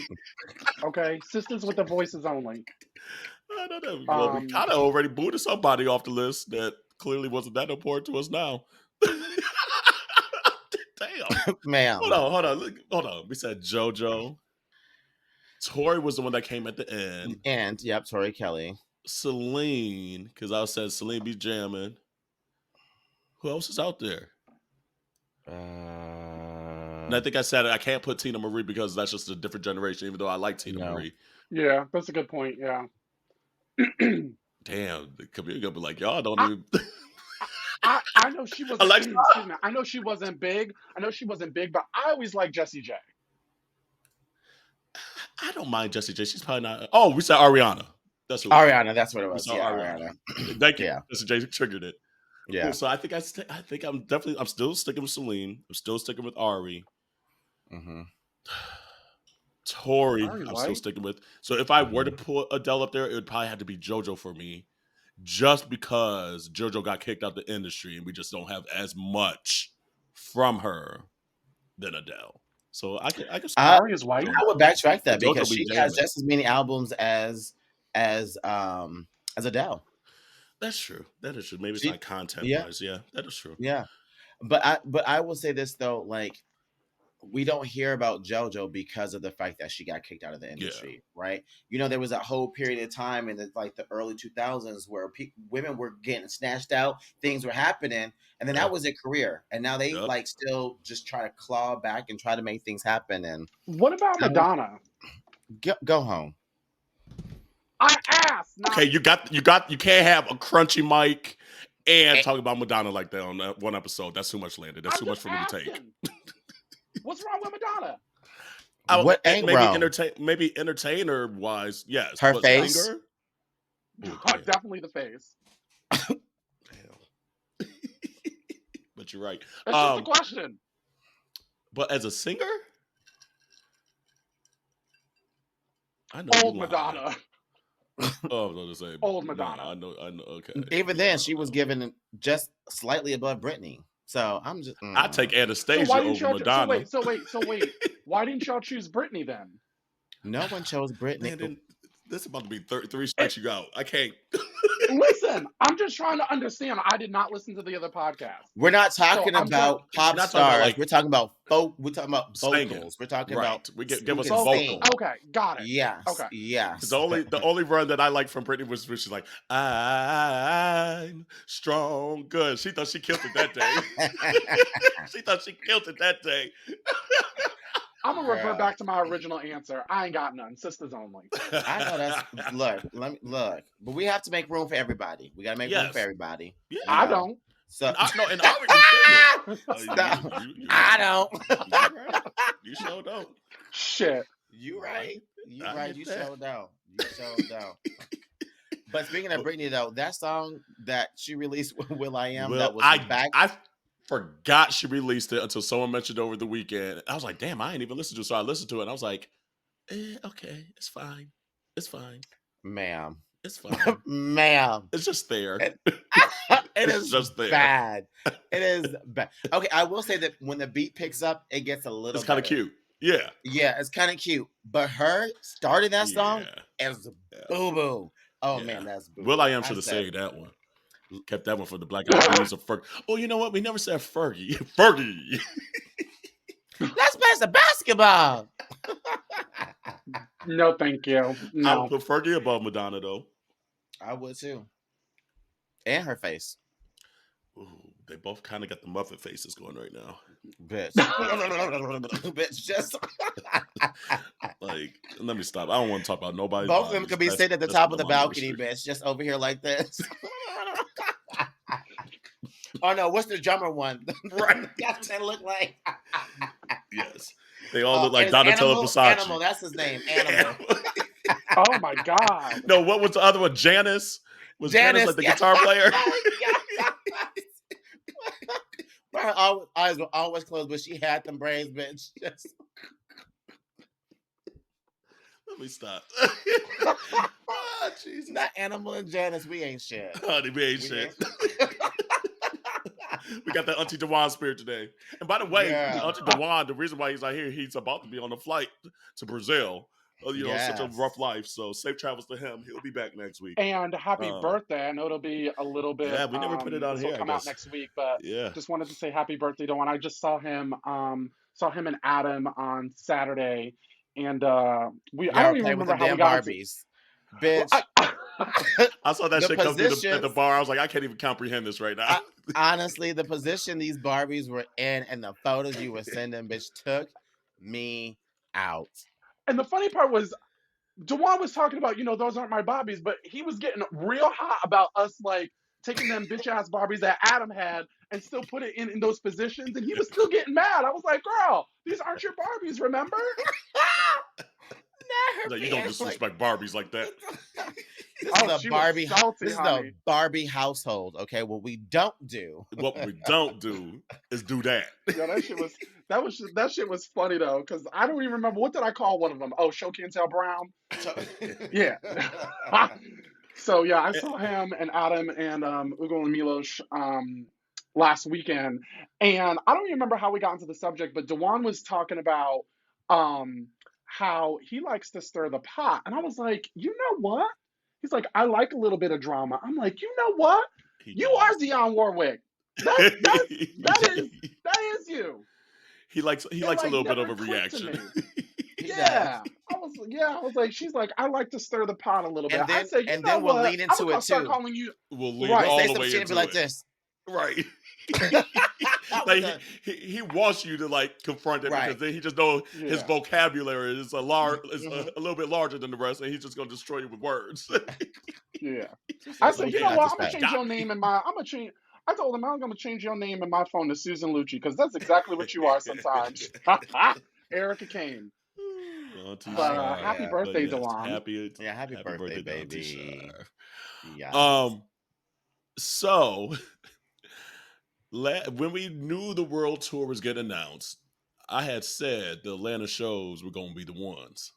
[SPEAKER 1] Okay, sisters with the voices only.
[SPEAKER 2] I know that. Well, we kind of already booted somebody off the list that clearly wasn't that important to us now. Damn.
[SPEAKER 3] Ma'am.
[SPEAKER 2] Hold on. We said JoJo. Tori was the one that came at the end.
[SPEAKER 3] And, yep, Tori Kelly.
[SPEAKER 2] Celine, because I said Celine be jamming. Who else is out there? And I think I said it. I can't put Tina Marie because that's just a different generation, even though I like Tina Marie.
[SPEAKER 1] Yeah, that's a good point. Yeah.
[SPEAKER 2] Damn, the community gonna be like, y'all don't even.
[SPEAKER 1] I know she wasn't. Excuse me. I know she wasn't big. But I always liked Jessie J.
[SPEAKER 2] I don't mind Jessie J. She's probably not. Oh, we said Ariana.
[SPEAKER 3] That's what Ariana. That's what it was.
[SPEAKER 2] Yeah,
[SPEAKER 3] Ariana.
[SPEAKER 2] Thank you. Yeah. Jessie J triggered it.
[SPEAKER 3] Yeah.
[SPEAKER 2] Cool. So I think I'm still sticking with Celine. I'm still sticking with Ari.
[SPEAKER 3] Mm-hmm.
[SPEAKER 2] Tori, I'm still sticking with. So if I were to put Adele up there, it would probably have to be JoJo for me, just because JoJo got kicked out the industry and we just don't have as much from her than Adele. So I can.
[SPEAKER 1] Ari is white.
[SPEAKER 3] I would backtrack that because she has just as many albums as Adele.
[SPEAKER 2] That's true. That is true. Maybe it's not content wise. Yeah, that is true.
[SPEAKER 3] Yeah, but I will say this though, like, we don't hear about JoJo because of the fact that she got kicked out of the industry, right? You know, there was a whole period of time in the early 2000s where women were getting snatched out, things were happening, and then that was a career, and now they still just try to claw back and try to make things happen. And
[SPEAKER 1] what about Madonna?
[SPEAKER 3] Go home.
[SPEAKER 1] I asked.
[SPEAKER 2] Okay, you can't have a crunchy mic and talk about Madonna like that on that one episode. That's too much, Landon. That's too much for me to take.
[SPEAKER 1] What's wrong with Madonna?
[SPEAKER 3] What ain't wrong?
[SPEAKER 2] Maybe entertainer wise, yes.
[SPEAKER 3] Her face.
[SPEAKER 1] Definitely the face.
[SPEAKER 2] Damn. But you're right.
[SPEAKER 1] That's just a question.
[SPEAKER 2] But as a singer, I know
[SPEAKER 1] old Madonna.
[SPEAKER 2] Oh, no, to say
[SPEAKER 1] old Madonna.
[SPEAKER 2] No, I know. Okay.
[SPEAKER 3] Even then, she was given just slightly above Britney. So I'm just.
[SPEAKER 2] I take Anastasia over Madonna.
[SPEAKER 1] So wait. Why didn't y'all choose Britney then?
[SPEAKER 3] No one chose Britney.
[SPEAKER 2] Man, this is about to be 33 strikes you out. I can't.
[SPEAKER 1] Listen, I'm just trying to understand. I did not listen to the other podcast.
[SPEAKER 3] We're not talking about pop stars. We're talking about folk. We're talking about vocals. We're talking about.
[SPEAKER 2] We give us a vocal.
[SPEAKER 1] Okay, got it.
[SPEAKER 3] Yes.
[SPEAKER 1] Okay.
[SPEAKER 3] Yes.
[SPEAKER 2] The only run that I like from Britney was when she's like, "I'm strong." Good. She thought she killed it that day.
[SPEAKER 1] I'm gonna revert back to my original answer. I ain't got none. Sisters only.
[SPEAKER 3] I know that's look. But we have to make room for everybody. We gotta make room for everybody.
[SPEAKER 1] Yeah. I don't.
[SPEAKER 3] So
[SPEAKER 2] and I
[SPEAKER 3] I don't.
[SPEAKER 2] You sure don't.
[SPEAKER 1] Shit.
[SPEAKER 3] You right. You right. You sure don't. But speaking of Britney though, that song that she released with Will I Am, that was back.
[SPEAKER 2] I forgot she released it until someone mentioned over the weekend. I was like, damn, I ain't even listened to it. So I listened to it and I was like, okay, it's fine.
[SPEAKER 3] Ma'am.
[SPEAKER 2] It's fine.
[SPEAKER 3] Ma'am.
[SPEAKER 2] It's just there.
[SPEAKER 3] It is just there. Bad. It is bad. Okay, I will say that when the beat picks up, it gets a little.
[SPEAKER 2] It's kind of cute. Yeah.
[SPEAKER 3] Yeah, it's kind of cute. But her starting that song is boo boo. Oh man, that's boo.
[SPEAKER 2] Will I Am should have saved that one. Kept that one for the Black Eyed Peas of Fergie. Oh, you know what? We never said Fergie. Fergie.
[SPEAKER 3] Let's play some basketball.
[SPEAKER 1] No, thank you. No.
[SPEAKER 2] I would put Fergie above Madonna, though.
[SPEAKER 3] I would too. And her face.
[SPEAKER 2] Ooh, they both kind of got the Muppet faces going right now.
[SPEAKER 3] Bitch. Bitch, just
[SPEAKER 2] like, let me stop. I don't want to talk about nobody.
[SPEAKER 3] Both of them could be sitting at the top of the balcony, bitch, just over here like this. Oh no, what's the drummer one? Right. That's what they look like.
[SPEAKER 2] Yes. They all look like Donatello Versace.
[SPEAKER 3] Animal, that's his name. Animal.
[SPEAKER 1] Oh my God.
[SPEAKER 2] No, what was the other one? Janice? Was Janice like the guitar player?
[SPEAKER 3] eyes were always closed, but she had them braids, bitch. Just...
[SPEAKER 2] Let me stop. Jesus.
[SPEAKER 3] Not Animal and Janice. We ain't shit.
[SPEAKER 2] Honey, we ain't shit. We got that Auntie Dewan spirit today. And by the way, Auntie Dewan, the reason why he's not here, he's about to be on a flight to Brazil. Such a rough life. So safe travels to him. He'll be back next week.
[SPEAKER 1] And happy birthday. I know it'll be a little bit.
[SPEAKER 2] Yeah, we never put it on here.
[SPEAKER 1] It'll come out next week, but just wanted to say happy birthday to one. I just saw him and Adam on Saturday, and I don't even remember how we got
[SPEAKER 3] Barbies. Bitch.
[SPEAKER 2] I saw that shit come through at the bar. I was like, I can't even comprehend this right now.
[SPEAKER 3] Honestly, the position these Barbies were in and the photos you were sending, bitch, took me out.
[SPEAKER 1] And the funny part was, Dewan was talking about, those aren't my Barbies, but he was getting real hot about us, like, taking them bitch-ass Barbies that Adam had and still put it in those positions, and he was still getting mad. I was like, girl, these aren't your Barbies, remember?
[SPEAKER 2] No, you don't disrespect Barbies like that.
[SPEAKER 3] This is a Barbie. This is a Barbie household. Okay, what we don't do
[SPEAKER 2] is do that.
[SPEAKER 1] Yeah, that shit was funny though, because I don't even remember, what did I call one of them? Oh, Show Can't Tell Brown. Yeah. So yeah, I saw him and Adam and Ugo and Milos last weekend, and I don't even remember how we got into the subject, but Dewan was talking about how he likes to stir the pot, and I was like, you know what? He's like, I like a little bit of drama. I'm like, you know what? You are Dionne Warwick. That is you.
[SPEAKER 2] He likes a little bit of a reaction.
[SPEAKER 1] Yeah. I was like, she's like, I like to stir the pot a little bit.
[SPEAKER 3] And then,
[SPEAKER 1] I said,
[SPEAKER 3] then we'll lean into it too.
[SPEAKER 1] Start calling you.
[SPEAKER 2] We'll lean all the way into
[SPEAKER 3] it. Like this.
[SPEAKER 2] Right. Like he wants you to like confront it because then he just knows his vocabulary is a little bit larger than the rest, and he's just gonna destroy you with words.
[SPEAKER 1] Yeah. I said, you know what? I'm gonna change your name in my. I told him I'm gonna change your name in my phone to Susan Lucci because that's exactly what you are sometimes. Erica Kane. Happy birthday, Dewan.
[SPEAKER 3] Happy birthday, baby.
[SPEAKER 2] Yeah. So. When we knew the world tour was getting announced, I had said the Atlanta shows were going to be the ones.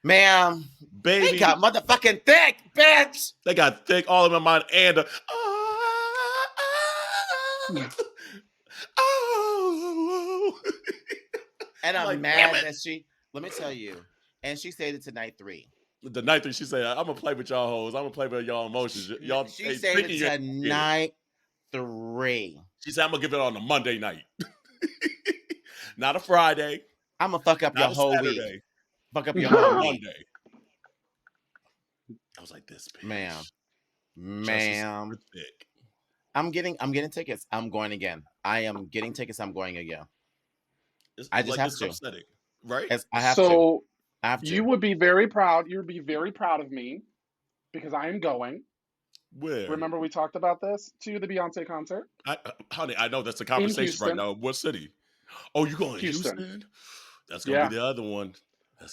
[SPEAKER 3] Ma'am,
[SPEAKER 2] baby,
[SPEAKER 3] they got motherfucking thick, bitch.
[SPEAKER 2] They got thick all in my mind, and
[SPEAKER 3] and I'm like, mad that she. Let me tell you, and she said it to night 3.
[SPEAKER 2] The night 3, she said, "I'm gonna play with y'all hoes. I'm gonna play with y'all emotions. Y'all."
[SPEAKER 3] She said it to night 3.
[SPEAKER 2] She said, I'm gonna give it on a Monday night. Not a Friday.
[SPEAKER 3] I'm gonna fuck up your whole Saturday. Week. Fuck up your whole
[SPEAKER 2] Monday. I was like, this bitch.
[SPEAKER 3] Ma'am. I'm getting tickets. I'm going again. I am getting tickets. I'm going again. I just have to.
[SPEAKER 2] Upsetting, right?
[SPEAKER 3] I have to.
[SPEAKER 1] You would be very proud. You would be very proud of me because I am going.
[SPEAKER 2] Where?
[SPEAKER 1] Remember we talked about this to the Beyonce concert?
[SPEAKER 2] Honey, I know that's the conversation right now. What city? Oh, you going to Houston? That's going to be the other one.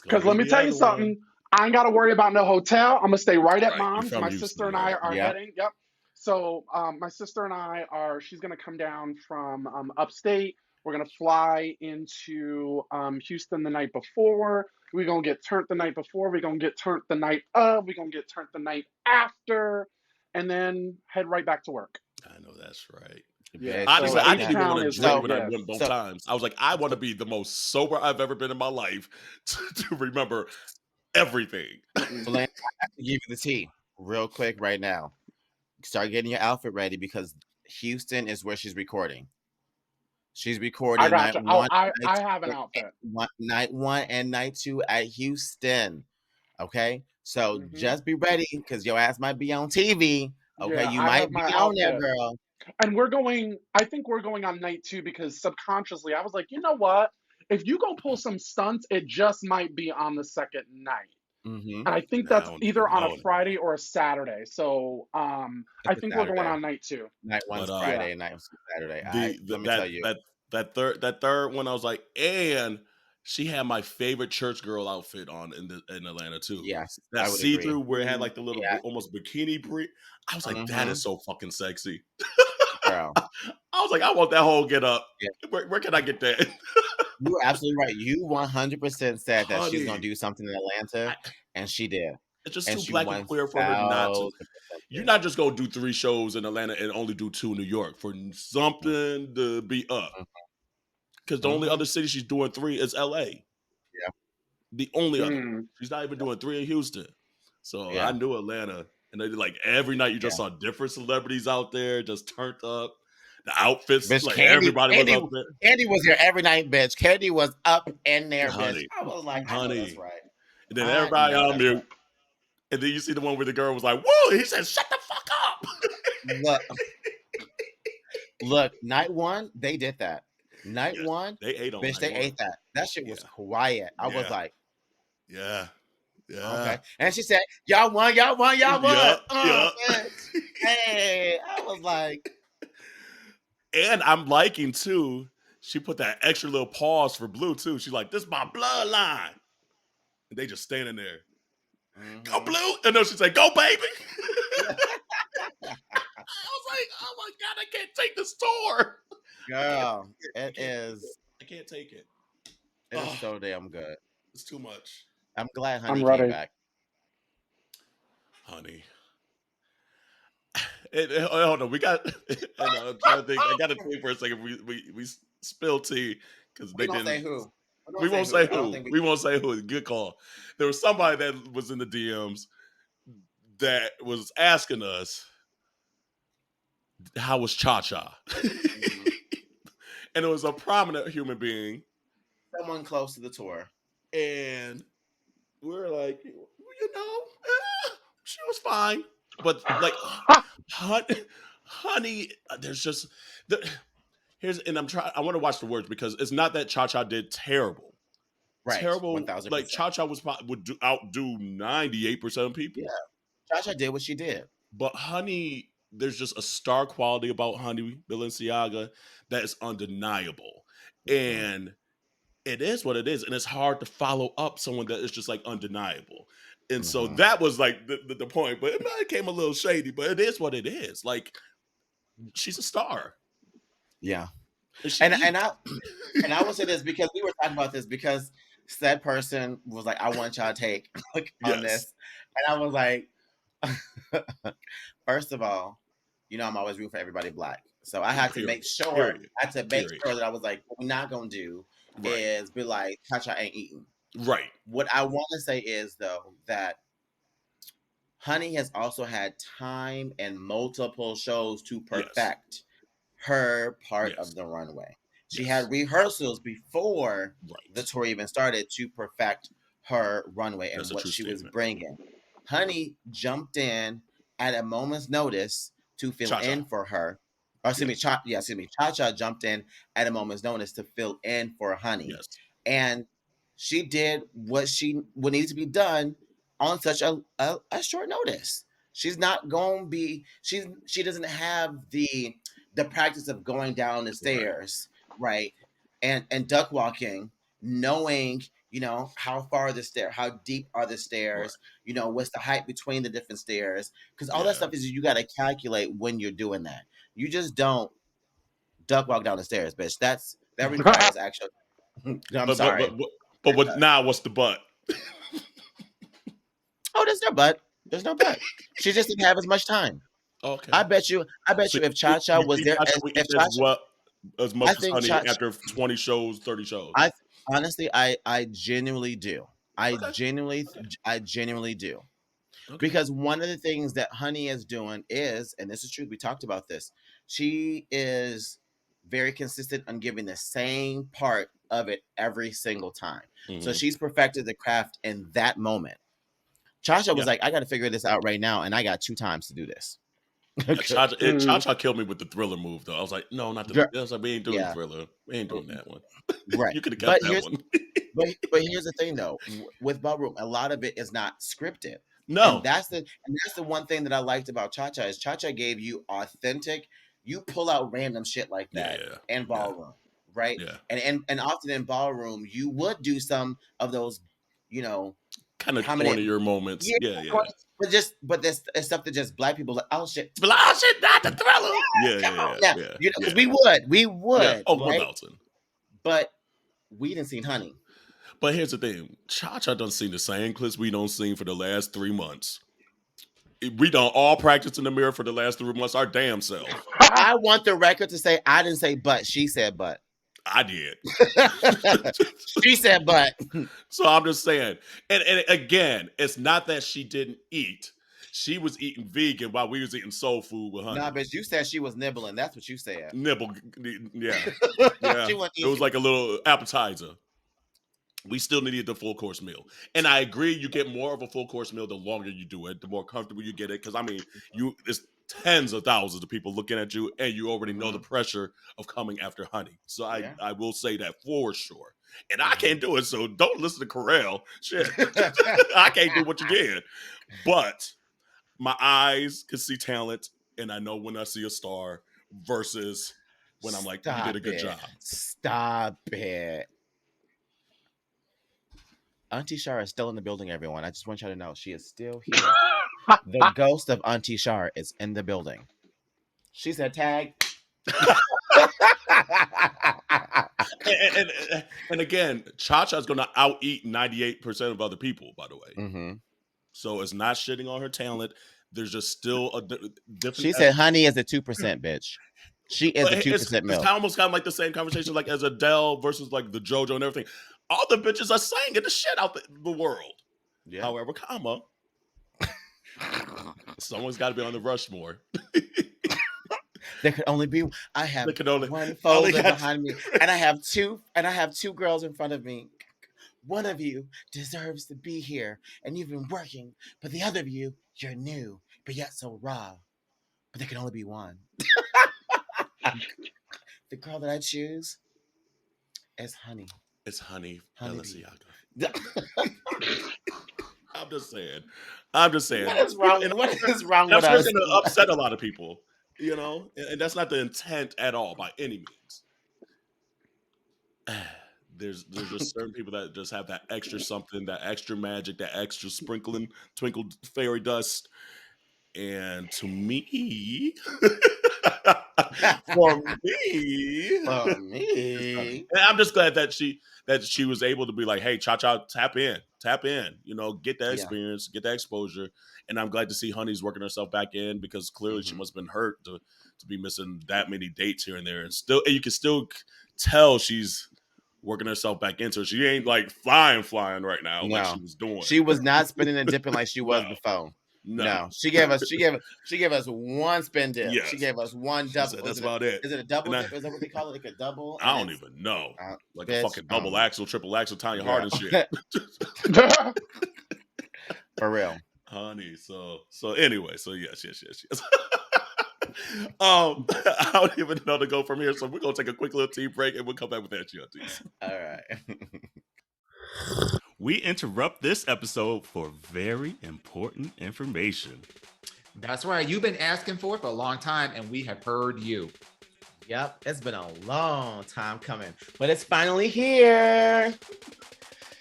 [SPEAKER 1] Because let me tell you something. I ain't got to worry about no hotel. I'm going to stay right at mom's. My sister and I are heading. Yep. So my sister and I she's going to come down from upstate. We're going to fly into Houston the night before. We're going to get turned the night before. We're going to get turned the night of. We're going to get turned the night after. And then head right back to work.
[SPEAKER 2] I know that's right.
[SPEAKER 1] Yeah,
[SPEAKER 2] honestly, I didn't even want to drink when I went both times. I was like, I want to be the most sober I've ever been in my life to remember everything.
[SPEAKER 3] So I have to give you the tea real quick right now. Start getting your outfit ready because Houston is where she's recording. She's recording night 1.
[SPEAKER 1] I have an outfit.
[SPEAKER 3] Night 1 and night 2 at Houston. Okay? So just be ready because your ass might be on TV. Okay, you might be on there, girl.
[SPEAKER 1] And I think we're going on night 2 because subconsciously I was like, you know what? If you go pull some stunts, it just might be on the second night. And I think that's either on a Friday or a Saturday. So I think we're going on night 2.
[SPEAKER 3] Night 1's Friday, night 1's Saturday. Let me tell you.
[SPEAKER 2] That third one, I was like, and she had my favorite church girl outfit on in Atlanta too.
[SPEAKER 3] Yes,
[SPEAKER 2] that see-through where it had like the little almost bikini brief. I was like, that is so fucking sexy.
[SPEAKER 3] Girl.
[SPEAKER 2] I was like, I want that whole get up.
[SPEAKER 3] Yeah.
[SPEAKER 2] Where can I get that?
[SPEAKER 3] You were absolutely right. You 100% said that she's going
[SPEAKER 2] Honey,
[SPEAKER 3] to do something in Atlanta, and she did.
[SPEAKER 2] it's just
[SPEAKER 3] And
[SPEAKER 2] too
[SPEAKER 3] she
[SPEAKER 2] black and queer for her not to.
[SPEAKER 3] 1000%
[SPEAKER 2] You're
[SPEAKER 3] did.
[SPEAKER 2] not just gonna do 3 shows in Atlanta and only do 2 in New York for something to be up. Because the only other city she's doing 3 is LA.
[SPEAKER 3] Yeah.
[SPEAKER 2] The only other.
[SPEAKER 1] Mm.
[SPEAKER 2] She's not even doing 3 in Houston. So
[SPEAKER 3] Yeah.
[SPEAKER 2] I knew Atlanta. And they like every night you just saw different celebrities out there, just turned up. The outfits,
[SPEAKER 3] Bitch,
[SPEAKER 2] like everybody was up there.
[SPEAKER 3] Candy was here every night, bitch. Candy was up in there, bitch.
[SPEAKER 2] Honey,
[SPEAKER 3] I was like, I know that's right.
[SPEAKER 2] And then everybody on mute. Right. And then you see the one where the girl was like, whoa, he said, shut the fuck up.
[SPEAKER 3] Look, night 1, they did that. Night 1,
[SPEAKER 2] they ate on
[SPEAKER 3] bitch, they ate that. That shit was quiet. I was like,
[SPEAKER 2] yeah.
[SPEAKER 3] Okay. And she said, y'all won.
[SPEAKER 2] Bitch.
[SPEAKER 3] Hey, I was like.
[SPEAKER 2] And I'm liking, too, she put that extra little pause for Blue, too. She's like, this is my bloodline. And they just standing there. Go Blue. And then she said, go baby. I was like, oh my God, I can't take this tour.
[SPEAKER 3] Girl, it is.
[SPEAKER 2] I can't take it.
[SPEAKER 3] It is so damn good.
[SPEAKER 2] It's too much.
[SPEAKER 3] I'm glad Honey came back.
[SPEAKER 2] Honey. Hold on, we got. I'm trying to think. I got to think for a second. We spill tea because they didn't
[SPEAKER 3] say who.
[SPEAKER 2] We won't say who. We won't say who. Good call. There was somebody that was in the DMs that was asking us, how was Cha Cha? And it was a prominent human being.
[SPEAKER 3] Someone close to the tour.
[SPEAKER 2] And we were like, she was fine. But like, honey, there's just I want to watch the words because it's not that Cha Cha did terrible.
[SPEAKER 3] Right.
[SPEAKER 2] Terrible.
[SPEAKER 3] 1000%.
[SPEAKER 2] Like Cha Cha would outdo 98% of people.
[SPEAKER 3] Yeah. Cha Cha did what she did.
[SPEAKER 2] But Honey, there's just a star quality about Honey Balenciaga that is undeniable. And it is what it is. And it's hard to follow up someone that is just like undeniable. And so that was like the point. But it became a little shady, but it is what it is. Like, she's a star.
[SPEAKER 3] Yeah. And I will say this because we were talking about this because said person was like, I want y'all to take on this. And I was like, first of all, I'm always rooting for everybody black. So I had to make sure that I was like, what we're not going to do is be like, Cha Cha ain't eating.
[SPEAKER 2] Right.
[SPEAKER 3] What I want to say is, though, that Honey has also had time and multiple shows to perfect her part of the runway. She had rehearsals before the tour even started to perfect her runway and what she was bringing. Honey jumped in at a moment's notice to fill in for her. Or excuse me, Cha Cha jumped in at a moment's notice to fill in for Honey.
[SPEAKER 2] Yes.
[SPEAKER 3] And she did what needed to be done on such a short notice. She's not going to be. She doesn't have the practice of going down the stairs, right? And duck walking, knowing how far the stair, how deep are the stairs, what's the height between the different stairs, because all that stuff is you got to calculate when you're doing that. You just don't duck walk down the stairs, bitch. That requires actual. I'm sorry.
[SPEAKER 2] But now what's the but?
[SPEAKER 3] Oh, there's no but. There's no but. She just didn't have as much time.
[SPEAKER 2] Okay.
[SPEAKER 3] I bet you if Cha Cha was there,
[SPEAKER 2] as much as Honey after 20 shows, 30 shows.
[SPEAKER 3] I genuinely do. I genuinely do. Okay. Because one of the things that Honey is doing is, and this is true, we talked about this, she is very consistent on giving the same part of it every single time. So she's perfected the craft in that moment. Cha Cha was like, I got to figure this out right now, and I got 2 times to do this.
[SPEAKER 2] Cha Cha killed me with the Thriller move, though. I was like, no, not the. I was like, we ain't doing Thriller. We ain't doing that one.
[SPEAKER 3] Right.
[SPEAKER 2] You could have kept that one.
[SPEAKER 3] but here's the thing, though. With Ballroom, a lot of it is not scripted.
[SPEAKER 2] No,
[SPEAKER 3] and that's the one thing that I liked about Cha Cha is Cha Cha gave you authentic. You pull out random shit like that in Ballroom, right?
[SPEAKER 2] Yeah.
[SPEAKER 3] And often in Ballroom, you would do some of those,
[SPEAKER 2] kind of cornier moments. Yeah.
[SPEAKER 3] But there's stuff that just black people like, oh shit,
[SPEAKER 2] not the Thriller. Yeah.
[SPEAKER 3] You know, because we would,
[SPEAKER 2] Yeah. Oh,
[SPEAKER 3] right?
[SPEAKER 2] 1,000.
[SPEAKER 3] But we didn't see Honey.
[SPEAKER 2] But here's the thing: Cha-Cha done seen the same clips we don't seen for the last 3 months. We done all practice in the mirror for the last 3 months. Our damn self.
[SPEAKER 3] I want the record to say I didn't say but. She said but.
[SPEAKER 2] I did.
[SPEAKER 3] She said but.
[SPEAKER 2] So I'm just saying. And again, it's not that she didn't eat. She was eating vegan while we was eating soul food with Honey.
[SPEAKER 3] Nah, bitch, you said she was nibbling. That's what you said.
[SPEAKER 2] Nibble. Yeah.
[SPEAKER 3] She wasn't
[SPEAKER 2] It was like a little appetizer. We still needed the full course meal. And I agree, you get more of a full course meal the longer you do it, the more comfortable you get it. Because, I mean, it's tens of thousands of people looking at you, and you already know the pressure of coming after Honey. So I will say that for sure. And I can't do it, so don't listen to Corral. Shit. I can't do what you did. But my eyes can see talent, and I know when I see a star versus when I'm like, you did a good job.
[SPEAKER 3] Stop it. Auntie Shar is still in the building, everyone. I just want y'all to know she is still here. The ghost of Auntie Shar is in the building. She said tag.
[SPEAKER 2] and again, Cha-Cha is going to out-eat 98% of other people, by the way.
[SPEAKER 3] Mm-hmm.
[SPEAKER 2] So it's not shitting on her talent. There's just still a different...
[SPEAKER 3] She said Honey is a 2%, bitch. She is a 2% milk.
[SPEAKER 2] It's almost kind of like the same conversation like as Adele versus like the JoJo and everything. All the bitches are singing the shit out the world. Yeah. However, comma, someone's got to be on the Rushmore.
[SPEAKER 3] There could only be. I have one folder behind me, and I have two girls in front of me. One of you deserves to be here, and you've been working, but the other of you, you're new, but yet so raw. But there can only be one. The girl that I choose is Honey.
[SPEAKER 2] It's Honey Balenciaga. I'm just saying. What is wrong? What is wrong with us? That's going to upset a lot of people, you know, and that's not the intent at all by any means. There's just certain people that just have that extra something, that extra magic, that extra sprinkling, twinkled fairy dust, and to me. For me, and I'm just glad that she was able to be like, hey, Cha-Cha, tap in, you know, get that experience, get that exposure. And I'm glad to see Honey's working herself back in because clearly she must have been hurt to be missing that many dates here and there. And you can still tell she's working herself back into it. She ain't like flying right now like she was doing.
[SPEAKER 3] She was not spinning and dipping like she was before. No, she gave us one spin dip. Yeah. She gave us one double.
[SPEAKER 2] That's about it.
[SPEAKER 3] Is it a double dip? Is that what they call it? Like a double?
[SPEAKER 2] I don't even know. Like a fucking double axle, triple axle, Tanya Hart and shit.
[SPEAKER 3] For real.
[SPEAKER 2] Honey. So anyway, yes. I don't even know to go from here. So we're gonna take a quick little tea break and we'll come back with that, aunties.
[SPEAKER 3] All right.
[SPEAKER 2] We interrupt this episode for very important information.
[SPEAKER 4] That's right. You've been asking for it for a long time, and we have heard you.
[SPEAKER 3] Yep, it's been a long time coming, but it's finally here.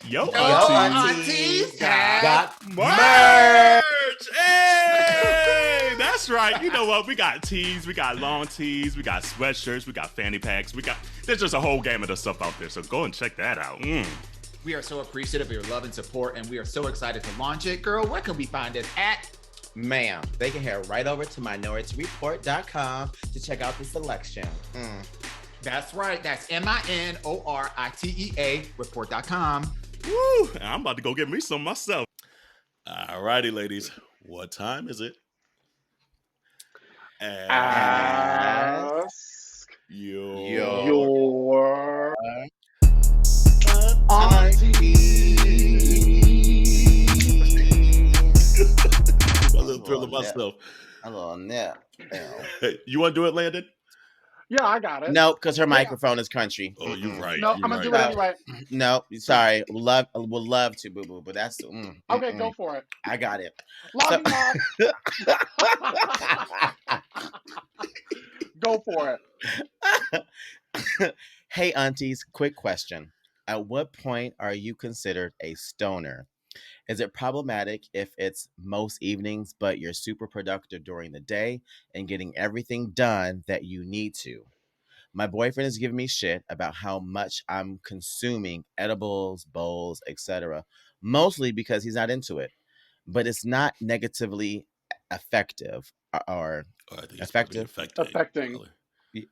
[SPEAKER 2] Yo,
[SPEAKER 4] aunties
[SPEAKER 2] got merch! Hey, that's right. You know what? We got tees, we got long tees, we got sweatshirts, we got fanny packs, there's just a whole gamut of stuff out there. So go and check that out.
[SPEAKER 4] We are so appreciative of your love and support, and we are so excited to launch it. Girl, where can we find it at?
[SPEAKER 3] Ma'am, they can head right over to minoritareport.com to check out the selection.
[SPEAKER 4] That's right. That's MINORITEA report.com.
[SPEAKER 2] Woo! I'm about to go get me some myself. All righty, ladies. What time is it?
[SPEAKER 1] Ask
[SPEAKER 2] your
[SPEAKER 1] auntie.
[SPEAKER 2] A little thrill of myself.
[SPEAKER 3] A little nip.
[SPEAKER 2] Hey, you want to do it, Landon?
[SPEAKER 1] Yeah, I got it.
[SPEAKER 3] Nope, because her microphone is country.
[SPEAKER 2] Oh, you're right.
[SPEAKER 1] No, I'm gonna do it anyway.
[SPEAKER 3] No, sorry. Would love to, boo boo, but that's
[SPEAKER 1] okay. Go for it.
[SPEAKER 3] I got it.
[SPEAKER 1] Go for
[SPEAKER 3] it. Hey, aunties, quick question. At what point are you considered a stoner? Is it problematic if it's most evenings, but you're super productive during the day and getting everything done that you need to? My boyfriend is giving me shit about how much I'm consuming edibles, bowls, etc., mostly because he's not into it. But it's not negatively effective or
[SPEAKER 2] Or I think it's probably
[SPEAKER 3] effective.
[SPEAKER 2] affecting.
[SPEAKER 1] Affecting.
[SPEAKER 2] Probably.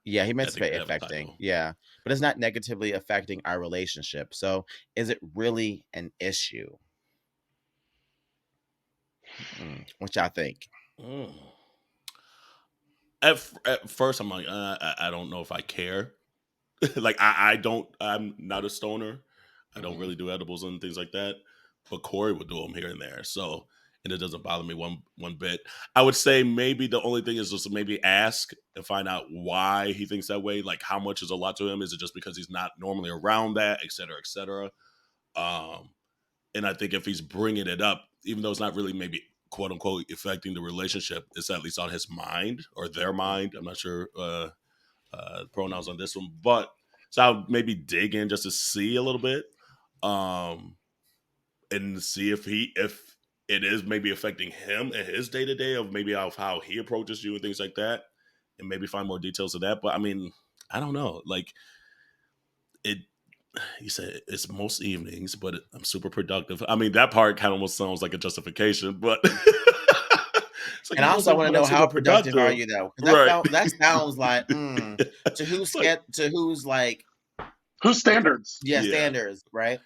[SPEAKER 3] Yeah, he meant
[SPEAKER 2] I
[SPEAKER 3] to
[SPEAKER 2] think
[SPEAKER 3] say
[SPEAKER 2] they have a
[SPEAKER 3] affecting.
[SPEAKER 2] typo.
[SPEAKER 3] Yeah, but it's not negatively affecting our relationship. So is it really an issue? What y'all think?
[SPEAKER 2] Mm. At first, I'm like, I don't know if I care. Like, I don't. I'm not a stoner. I don't
[SPEAKER 3] Hmm.
[SPEAKER 2] really do edibles and things like that. But Corey would do them here and there. So, and it doesn't bother me one bit. I would say maybe the only thing is just maybe ask and find out why he thinks that way. Like, how much is a lot to him? Is it just because he's not normally around that, et cetera, et cetera? Um, and I think if he's bringing it up, even though it's not really maybe quote unquote affecting the relationship, it's at least on his mind or their mind. I'm not sure pronouns on this one, but so I'll maybe dig in just to see a little bit, um, and see if it is maybe affecting him and his day to day of maybe how he approaches you and things like that, and maybe find more details of that. But I mean, I don't know, like it. He said it's most evenings, but I'm super productive. I mean, that part kind of almost sounds like a justification, but it's like
[SPEAKER 3] And
[SPEAKER 2] he's
[SPEAKER 3] I also
[SPEAKER 2] mostly,
[SPEAKER 3] want to
[SPEAKER 2] but I'm
[SPEAKER 3] know
[SPEAKER 2] super
[SPEAKER 3] how productive are
[SPEAKER 2] productive,
[SPEAKER 3] you though? Because
[SPEAKER 2] right?
[SPEAKER 3] that sounds like to
[SPEAKER 2] It's like,
[SPEAKER 3] who's like
[SPEAKER 1] Whose standards?
[SPEAKER 3] yeah
[SPEAKER 2] yeah,
[SPEAKER 3] standards, right?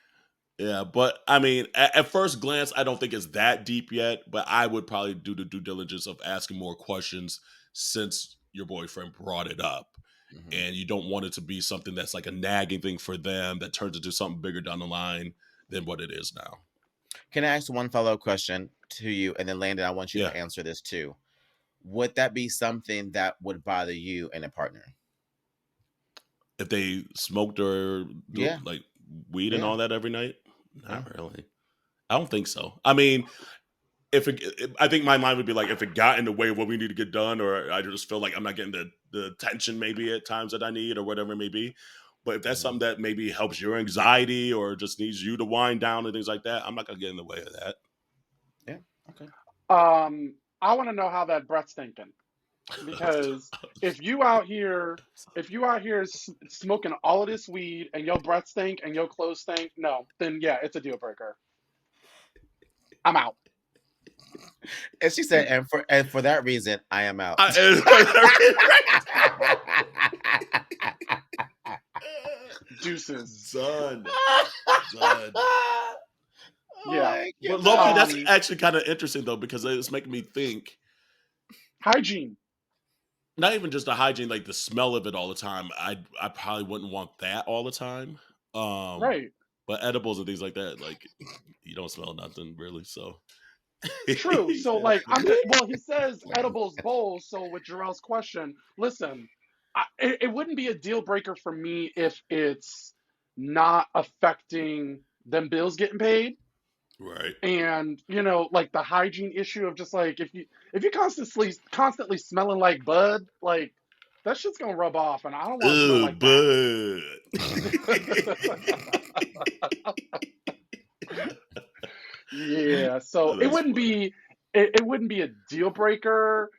[SPEAKER 2] yeah. But I mean, at first glance, I don't think it's that deep yet. But I would probably do the due diligence of asking more questions since your boyfriend brought it up.
[SPEAKER 3] Hmm.
[SPEAKER 2] And you don't want it to be something that's like a nagging thing for them that turns into something bigger down the line than what it is now.
[SPEAKER 3] Can I ask one follow up question to you, and then Landon, I want you
[SPEAKER 2] Yeah.
[SPEAKER 3] to answer this too. Would that be something that would bother you and a partner?
[SPEAKER 2] If they smoked or do
[SPEAKER 3] Yeah,
[SPEAKER 2] like weed and
[SPEAKER 3] yeah,
[SPEAKER 2] all that every night,
[SPEAKER 3] yeah.
[SPEAKER 2] not really. I don't think so. I mean, I think my mind would be like if it got in the way of what we need to get done, or I just feel like I'm not getting the attention maybe at times that I need, or whatever it may be. But if that's
[SPEAKER 3] Hmm.
[SPEAKER 2] something that maybe helps your anxiety or just needs you to wind down and things like that, I'm not gonna get in the way of that.
[SPEAKER 3] Yeah. Okay.
[SPEAKER 1] I want to know how that breath's thinking because if you out here, if you out here smoking all of this weed and your breath stink and your clothes stink, no, then yeah, it's a deal breaker. I'm out.
[SPEAKER 3] And she said, and for that reason, I am out.
[SPEAKER 1] Deuces.
[SPEAKER 2] Done. Done.
[SPEAKER 3] Oh
[SPEAKER 1] Yeah.
[SPEAKER 3] my
[SPEAKER 2] But Loki,
[SPEAKER 3] goodness.
[SPEAKER 2] that's actually kind of interesting though, because it's making me think
[SPEAKER 1] Hygiene.
[SPEAKER 2] not even just the hygiene, like the smell of it all the time. I probably wouldn't want that all the time. Um,
[SPEAKER 1] Right.
[SPEAKER 2] but edibles and things like that, like you don't smell nothing really. So
[SPEAKER 1] True.
[SPEAKER 2] he
[SPEAKER 1] So
[SPEAKER 2] said,
[SPEAKER 1] like I'm just well, he says edibles bowls. So with Jarrell's question, listen, it wouldn't be a deal breaker for me if it's not affecting them bills getting paid.
[SPEAKER 2] right.
[SPEAKER 1] And like the hygiene issue of just like if you constantly smelling like bud, like that shit's gonna rub off, and I don't want to smell
[SPEAKER 2] Oh,
[SPEAKER 1] like that.
[SPEAKER 2] bud.
[SPEAKER 1] Yeah, so
[SPEAKER 2] Oh,
[SPEAKER 1] it
[SPEAKER 2] that's
[SPEAKER 1] wouldn't
[SPEAKER 2] funny.
[SPEAKER 1] be it wouldn't be a deal breaker.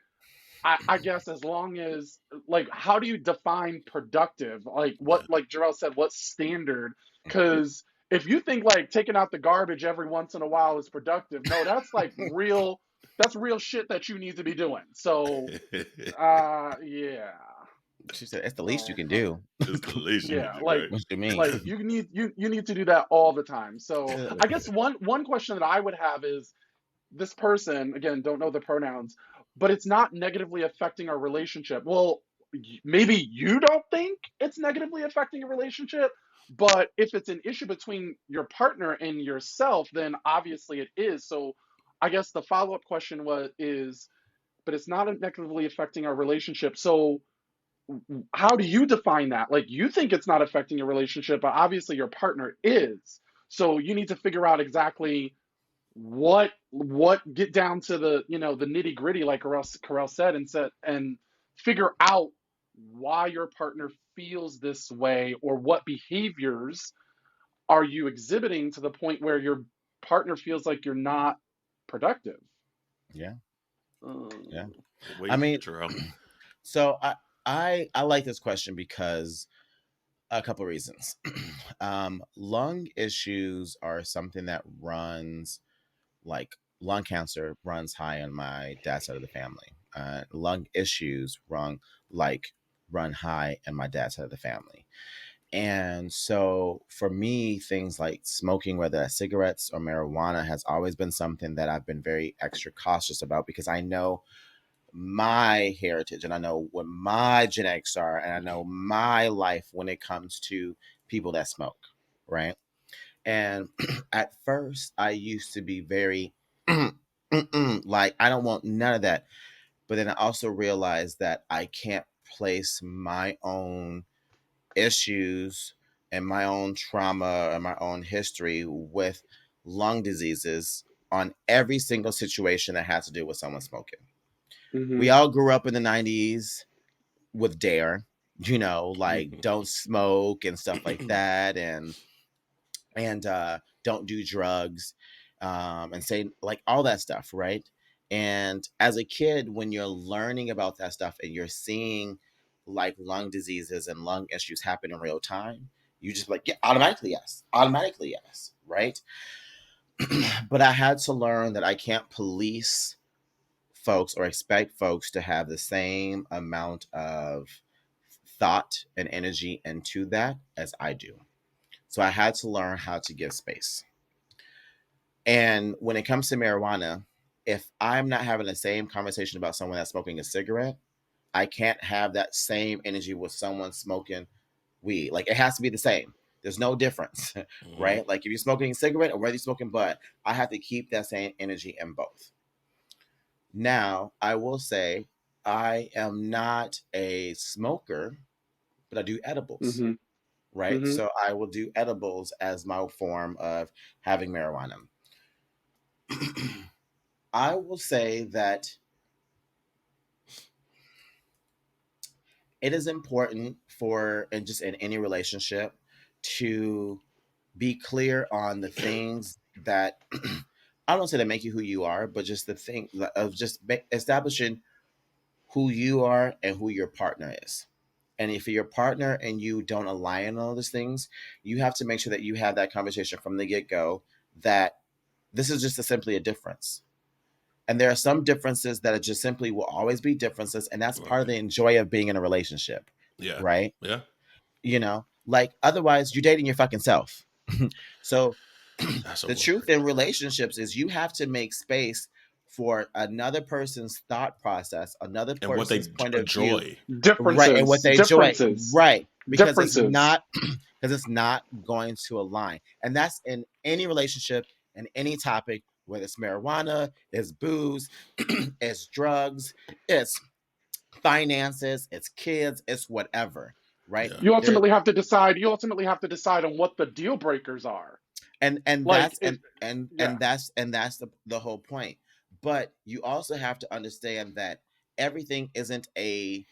[SPEAKER 1] I guess as long as like how do you define productive? Like what
[SPEAKER 2] Yeah.
[SPEAKER 1] like Jarrell said, what standard? Because if you think like taking out the garbage every once in a while is productive, no, that's real shit that you need to be doing. So yeah.
[SPEAKER 3] She said, "It's the least you
[SPEAKER 1] So
[SPEAKER 3] can do."
[SPEAKER 2] It's the least you can
[SPEAKER 1] yeah,
[SPEAKER 2] do, right?
[SPEAKER 3] What you mean?
[SPEAKER 1] like you need to do that all the time. So
[SPEAKER 3] Ugh.
[SPEAKER 1] I guess one question that I would have is this person, again, don't know the pronouns, but it's not negatively affecting our relationship. Well, maybe you don't think it's negatively affecting a relationship, but if it's an issue between your partner and yourself, then obviously it is. So I guess the follow-up question but it's not negatively affecting our relationship. So how do you define that? Like you think it's not affecting your relationship, but obviously your partner is. So you need to figure out exactly what get down to the the nitty gritty like Carell said and figure out why your partner feels this way or what behaviors are you exhibiting to the point where you're partner feels like you're not productive.
[SPEAKER 3] Yeah. Yeah.
[SPEAKER 2] Way
[SPEAKER 3] I mean,
[SPEAKER 2] Terrell.
[SPEAKER 3] so I like this question because a couple of reasons. Lung issues are something that runs, like lung cancer runs high on my dad's side of the family. Lung issues run high on my dad's side of the family. And so for me, things like smoking, whether that's cigarettes or marijuana, has always been something that I've been very extra cautious about because I know my heritage and I know what my genetics are and I know my life when it comes to people that smoke, right? And at first, I used to be very like, I don't want none of that. But then I also realized that I can't place my own issues and my own trauma and my own history with lung diseases on every single situation that has to do with someone smoking. We all grew up in the 90s with Dare, like don't smoke and stuff like that. And don't do drugs, and say like all that stuff, right? And as a kid, when you're learning about that stuff and you're seeing like lung diseases and lung issues happen in real time, you just like, yeah, automatically yes, right? But I had to learn that I can't police folks or expect folks to have the same amount of thought and energy into that as I do. So I had to learn how to give space. And when it comes to marijuana, if I'm not having the same conversation about someone that's smoking a cigarette, I can't have that same energy with someone smoking weed. Like it has to be the same. There's no difference, right? Like if you're smoking a cigarette or whether you're smoking bud, I have to keep that same energy in both. Now, I will say I am not a smoker, but I do edibles,
[SPEAKER 1] Mm-hmm.
[SPEAKER 3] right?
[SPEAKER 1] Mm-hmm.
[SPEAKER 3] So I will do edibles as my form of having marijuana. I will say that it is important for, and just in any relationship, to be clear on the things that I don't say that make you who you are, but just the thing of just establishing who you are and who your partner is. And if your partner and you don't align on all those things, you have to make sure that you have that conversation from the get go that this is just simply a difference. And there are some differences that are just simply will always be differences. And that's part of the enjoy of being in a relationship.
[SPEAKER 2] Yeah.
[SPEAKER 3] Right.
[SPEAKER 2] Yeah.
[SPEAKER 3] Like otherwise you're dating your fucking self. So the
[SPEAKER 2] word.
[SPEAKER 3] truth in relationships is you have to make space for another person's thought process, another
[SPEAKER 2] and what they
[SPEAKER 3] person's point of
[SPEAKER 2] enjoy.
[SPEAKER 3] view.
[SPEAKER 1] Differences.
[SPEAKER 3] Right. And what they enjoy. Right. Because it's not going to align. And that's in any relationship and any topic, whether it's marijuana, it's booze, it's drugs, it's finances, it's kids, it's whatever. Right.
[SPEAKER 2] Yeah.
[SPEAKER 1] You ultimately have to decide. You ultimately have to decide on what the deal breakers are.
[SPEAKER 3] And
[SPEAKER 1] Like
[SPEAKER 3] that's
[SPEAKER 1] it.
[SPEAKER 3] and
[SPEAKER 1] Yeah.
[SPEAKER 3] that's the whole point. But you also have to understand that everything isn't a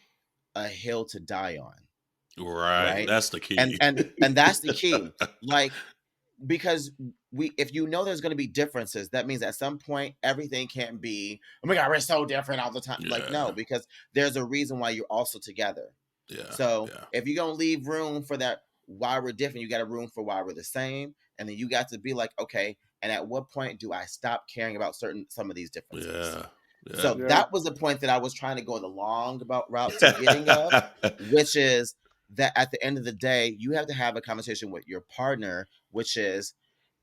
[SPEAKER 3] hill to die on.
[SPEAKER 2] Right. That's the key.
[SPEAKER 3] And that's the key. Like, because if you know there's going to be differences, that means at some point everything can't be, oh my god, we're so different all the time.
[SPEAKER 2] Yeah.
[SPEAKER 3] Like, no, because there's a reason why you're also together.
[SPEAKER 2] Yeah.
[SPEAKER 3] So if you're going to leave room for that why we're different, you got a room for why we're the same. And then you got to be like, okay, and at what point do I stop caring about some of these differences?
[SPEAKER 2] Yeah.
[SPEAKER 3] So that was the point that I was trying to go the long about route to getting of, which is that at the end of the day, you have to have a conversation with your partner, which is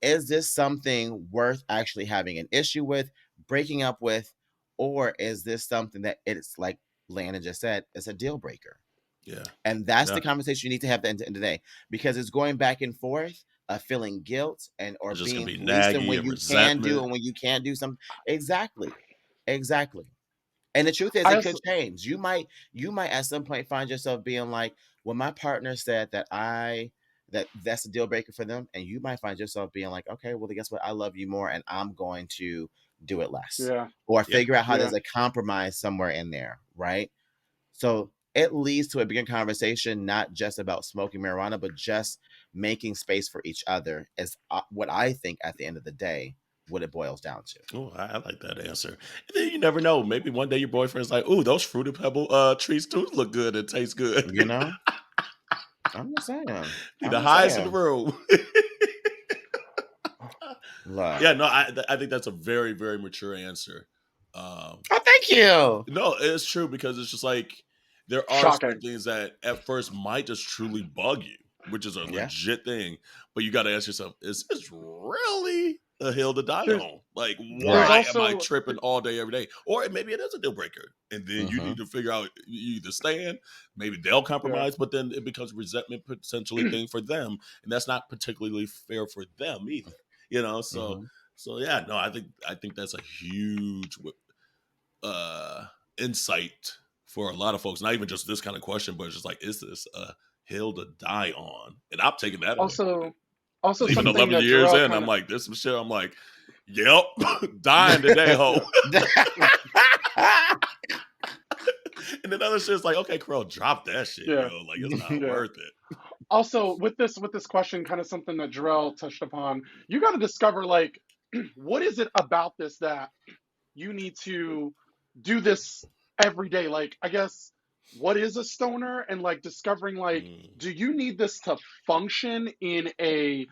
[SPEAKER 3] this something worth actually having an issue with, breaking up with, or is this something that it's like Lana just said, it's a deal breaker?
[SPEAKER 2] Yeah.
[SPEAKER 3] And that's the conversation you need to have at the end of the day, because it's going back and forth, feeling guilt or being policing when you can do and when you can't do something. Exactly. And the truth is, it could change. You might at some point find yourself being like, well, my partner said that's a deal breaker for them. And you might find yourself being like, okay, well, guess what? I love you more and I'm going to do it less.
[SPEAKER 1] Yeah.
[SPEAKER 3] Or figure out how there's a compromise somewhere in there. Right. So it leads to a bigger conversation, not just about smoking marijuana, but just making space for each other is what I think at the end of the day, what it boils down to.
[SPEAKER 2] Oh, I like that answer. And then you never know. Maybe one day your boyfriend's like, "Ooh, those Fruity Pebble treats do look good and taste good."
[SPEAKER 3] You know? I'm just saying.
[SPEAKER 2] Be the highest in the room.
[SPEAKER 3] Love.
[SPEAKER 2] Yeah, no, I think that's a very, very mature answer.
[SPEAKER 3] Oh, thank you.
[SPEAKER 2] No, it's true because it's just like there are
[SPEAKER 1] Shocking.
[SPEAKER 2] certain things that at first might just truly bug you, which is a legit thing. But you got to ask yourself, is this really a hill to die on? Like, why am I tripping all day, every day? Or maybe it is a deal breaker. And then you need to figure out, you either stand, maybe they'll compromise, but then it becomes a resentment potentially thing for them. And that's not particularly fair for them either. You know, so yeah, no, I think that's a huge insight for a lot of folks. Not even just this kind of question, but it's just like, is this a hill to die on? And I'm taking that
[SPEAKER 1] also
[SPEAKER 2] even
[SPEAKER 1] something
[SPEAKER 2] 11
[SPEAKER 1] that
[SPEAKER 2] years
[SPEAKER 1] Jarrell
[SPEAKER 2] in. I'm like, there's some shit. I'm like, yep, dying today, ho. And then other shit's like, okay, Crow, drop that shit, yo. Like, it's not worth it.
[SPEAKER 1] Also, with this question, kind of something that Jarrell touched upon, you got to discover, like, what is it about this that you need to do this every day? Like, I guess, what is a stoner? And, like, discovering, like, do you need this to function in a,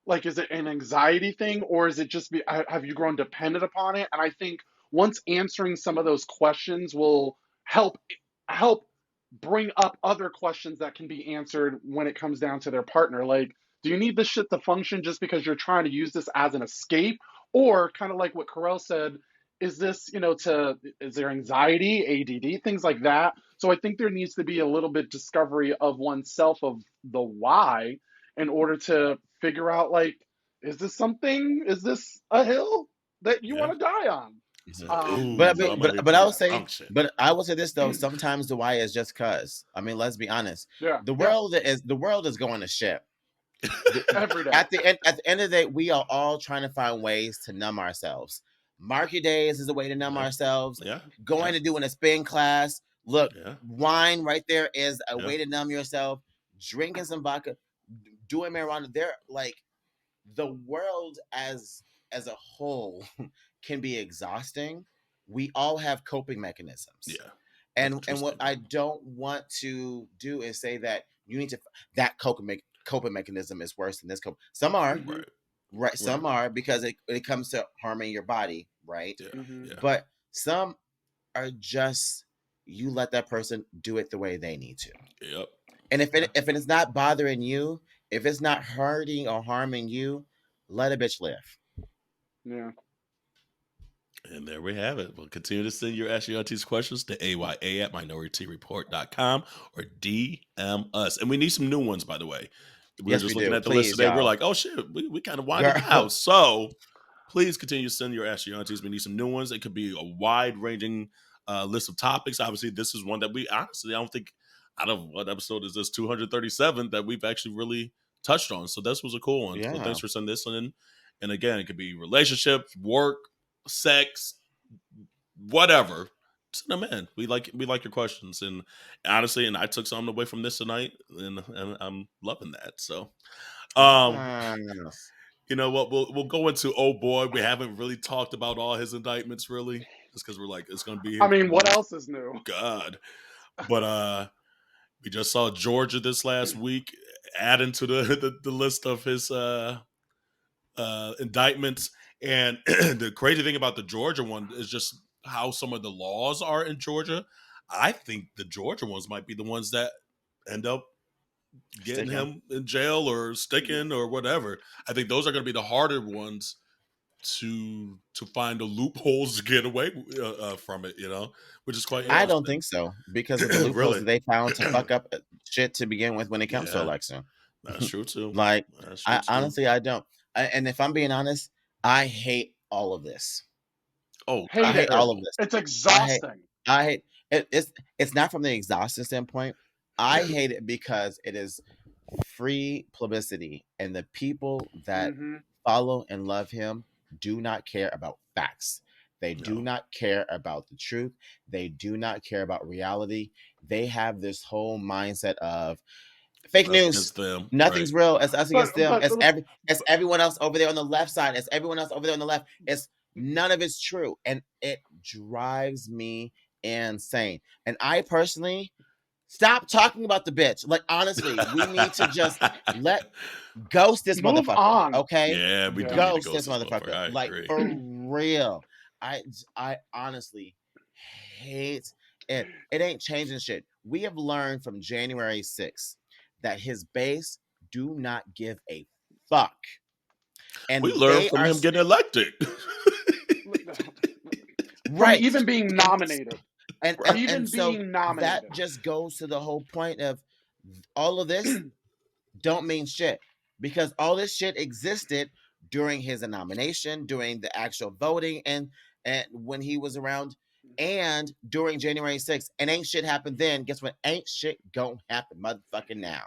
[SPEAKER 1] like, is it an anxiety thing, or is it just, have you grown dependent upon it? And I think once answering some of those questions will help bring up other questions that can be answered when it comes down to their partner. Like, do you need this shit to function just because you're trying to use this as an escape? Or kind of like what Carell said, is this, is there anxiety, ADD, things like that? So I think there needs to be a little bit discovery of oneself of the why in order to figure out, like, is this a hill that you want to die on?
[SPEAKER 3] But I would say this though. Sometimes the why is just cause. I mean, let's be honest. The world is going to shit.
[SPEAKER 1] Every day.
[SPEAKER 3] At the end of the day, we are all trying to find ways to numb ourselves. Market days is a way to numb ourselves. Going to doing a spin class. Look, wine right there is a way to numb yourself. Drinking some vodka, doing marijuana. They're like, the world as a whole can be exhausting. We all have coping mechanisms. And what I don't want to do is say that you need to, that coping mechanism is worse than this coping. Some are, right? Some are, because it comes to harming your body, right? But some are just, you let that person do it the way they need to. And if it is not bothering you, if it's not hurting or harming you, let a bitch live.
[SPEAKER 2] And there we have it. We'll continue to send your Ask Your Aunties questions to aya@minoritetyreport.com or DM us. And we need some new ones, by the way. We were just looking at the list today. We're like, oh shit, we kind of winded out. So please continue to send your Ask Your Aunties. We need some new ones. It could be a wide-ranging list of topics. Obviously, this is one that we honestly, I don't think, out of what episode is this, 237, that we've actually really touched on. So this was a cool one. So thanks for sending this one in. And again, it could be relationships, work, sex, whatever. Send them in. We like your questions, and honestly, and I took something away from this tonight, and I'm loving that. So, you know what? We'll go into Oh Boy. We haven't really talked about all his indictments, really, just because we're like, it's gonna be.
[SPEAKER 1] I mean, what else is new?
[SPEAKER 2] God, but we just saw Georgia this last week, adding to the list of his indictments. And the crazy thing about the Georgia one is just how some of the laws are in Georgia. I think the Georgia ones might be the ones that end up getting him in jail or sticking or whatever. I think those are going to be the harder ones to find the loopholes to get away from it, which is quite interesting.
[SPEAKER 3] I don't think so, because of the loopholes that they found to fuck up shit to begin with when it comes to election.
[SPEAKER 2] That's true too.
[SPEAKER 3] Like, honestly, I don't. And if I'm being honest, I hate all of this.
[SPEAKER 2] I
[SPEAKER 3] hate all of this.
[SPEAKER 1] It's exhausting.
[SPEAKER 3] I hate it. It's not from the exhaustion standpoint. I hate it because it is free publicity, and the people that follow and love him do not care about facts. They do not care about the truth. They do not care about reality. They have this whole mindset of fake news. Nothing's real. It's us against them. It's everyone else over there on the left side. It's everyone else over there on the left. It's none of it's true. And it drives me insane. And I personally stop talking about the bitch. Like, honestly, we need to just ghost this
[SPEAKER 1] Move
[SPEAKER 3] motherfucker.
[SPEAKER 1] on.
[SPEAKER 3] Okay?
[SPEAKER 2] Yeah, we do
[SPEAKER 3] ghost
[SPEAKER 2] need to
[SPEAKER 3] this motherfucker. Like, for real. I honestly hate it. It ain't changing shit. We have learned from January 6th that his base do not give a fuck. And
[SPEAKER 2] we learned from him getting elected.
[SPEAKER 1] Right. From even being nominated.
[SPEAKER 3] And so
[SPEAKER 1] being nominated.
[SPEAKER 3] That just goes to the whole point of all of this don't mean shit. Because all this shit existed during his nomination, during the actual voting, and when he was around, and during January 6th. And ain't shit happened then. Guess what? Ain't shit gonna happen motherfucking now.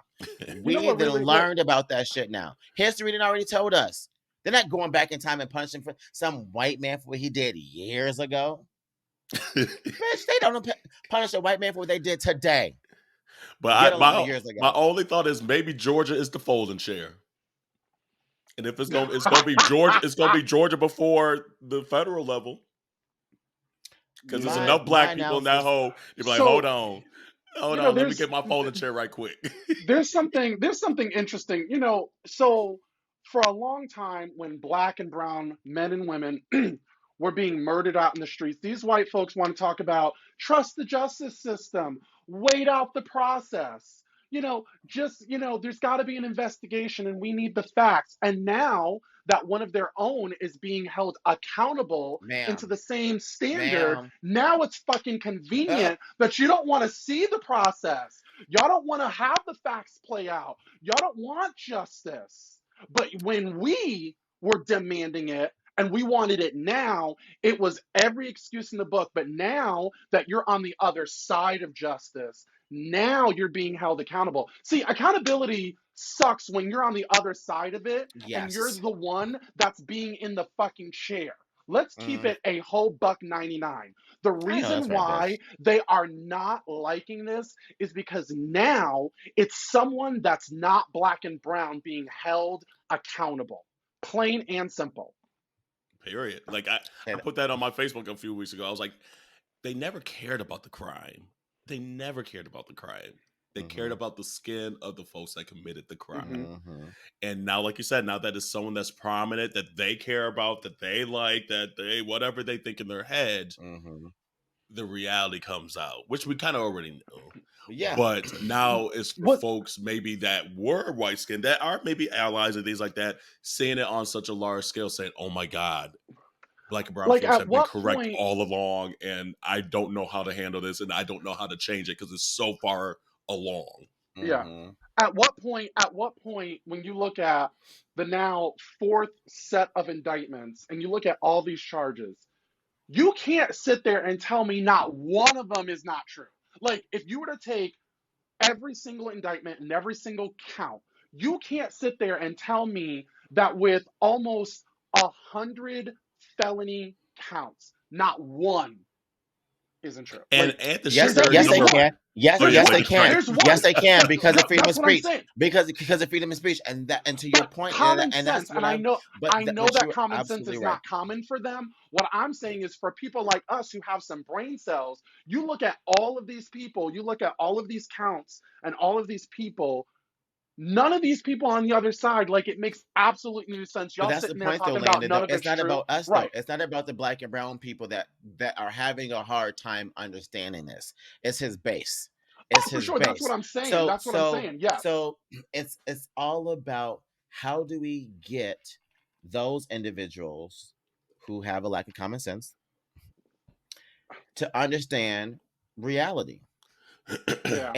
[SPEAKER 3] We learned about that shit now. History didn't already told us. They're not going back in time and punishing for some white man for what he did years ago. Bitch, they don't punish a white man for what they did today.
[SPEAKER 2] But my only thought is maybe Georgia is the folding chair. And if it's gonna be Georgia, it's gonna be Georgia before the federal level. Because there's enough black people in that hole. You're like, hold on, let me get my folding chair right quick.
[SPEAKER 1] There's something interesting, so for a long time when black and brown men and women were being murdered out in the streets, these white folks want to talk about trust the justice system, wait out the process. There's got to be an investigation and we need the facts. And now that one of their own is being held accountable into the same standard, now it's fucking convenient that you don't want to see the process. Y'all don't want to have the facts play out. Y'all don't want justice. But when we were demanding it and we wanted it now, it was every excuse in the book. But now that you're on the other side of justice, now you're being held accountable. See, accountability sucks when you're on the other side of it and you're the one that's being in the fucking chair. Let's keep it a whole $1.99. The reason why they are not liking this is because now it's someone that's not black and brown being held accountable. Plain and simple.
[SPEAKER 2] Period. Like I put that on my Facebook a few weeks ago. I was like, they never cared about the crime. They never cared about the crime. They cared about the skin of the folks that committed the crime. And now, like you said, now that it's someone that's prominent, that they care about, that they like, that they, whatever they think in their head, the reality comes out, which we kind of already know.
[SPEAKER 3] Yeah.
[SPEAKER 2] But now it's folks maybe that were white skinned, that are maybe allies and things like that, seeing it on such a large scale, saying, oh my God, black and brown folks have been correct all along, and I don't know how to handle this, and I don't know how to change it because it's so far along.
[SPEAKER 1] Yeah. At what point, when you look at the now fourth set of indictments and you look at all these charges, you can't sit there and tell me not one of them is not true. Like, if you were to take every single indictment and every single count, you can't sit there and tell me that with almost 100 felony counts, not one isn't true.
[SPEAKER 2] And
[SPEAKER 3] yes, they can. Yes, they can. Yes, they can, because of freedom of speech. Because of freedom of speech, and to your point,
[SPEAKER 1] common sense. And I know that common sense is not common for them. What I'm saying is, for people like us who have some brain cells, you look at all of these people, you look at all of these counts, and all of these people. None of these people on the other side, like, it makes absolutely no sense. Y'all sitting there talking about none of it's
[SPEAKER 3] not
[SPEAKER 1] true.
[SPEAKER 3] About us,
[SPEAKER 1] right?
[SPEAKER 3] Though. It's not about the black and brown people that are having a hard time understanding this. It's his base. It's his base.
[SPEAKER 1] That's what I'm saying. That's what I'm saying. Yeah.
[SPEAKER 3] So it's all about how do we get those individuals who have a lack of common sense to understand reality.
[SPEAKER 1] Yeah.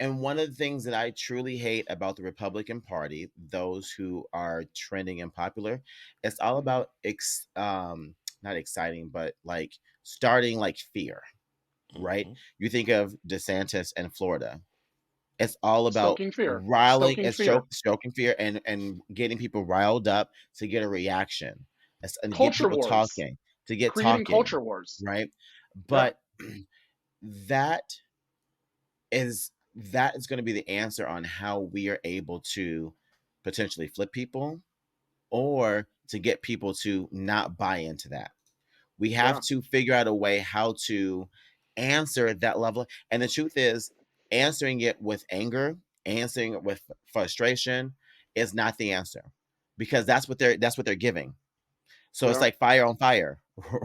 [SPEAKER 3] And one of the things that I truly hate about the Republican Party, those who are trending and popular, it's all about not exciting, but like starting like fear, right? You think of DeSantis and Florida. It's all about riling and stoking fear and getting people riled up to get a reaction and get people talking. to get
[SPEAKER 1] creating
[SPEAKER 3] talking,
[SPEAKER 1] culture wars.
[SPEAKER 3] right?
[SPEAKER 1] Yeah.
[SPEAKER 3] But that is going to be the answer on how we are able to potentially flip people or to get people to not buy into that. We have
[SPEAKER 1] Yeah.
[SPEAKER 3] to figure out a way how to answer that level. And the truth is, answering it with anger, answering it with frustration is not the answer, because that's what they're giving. So it's
[SPEAKER 1] Yeah.
[SPEAKER 3] like fire on fire,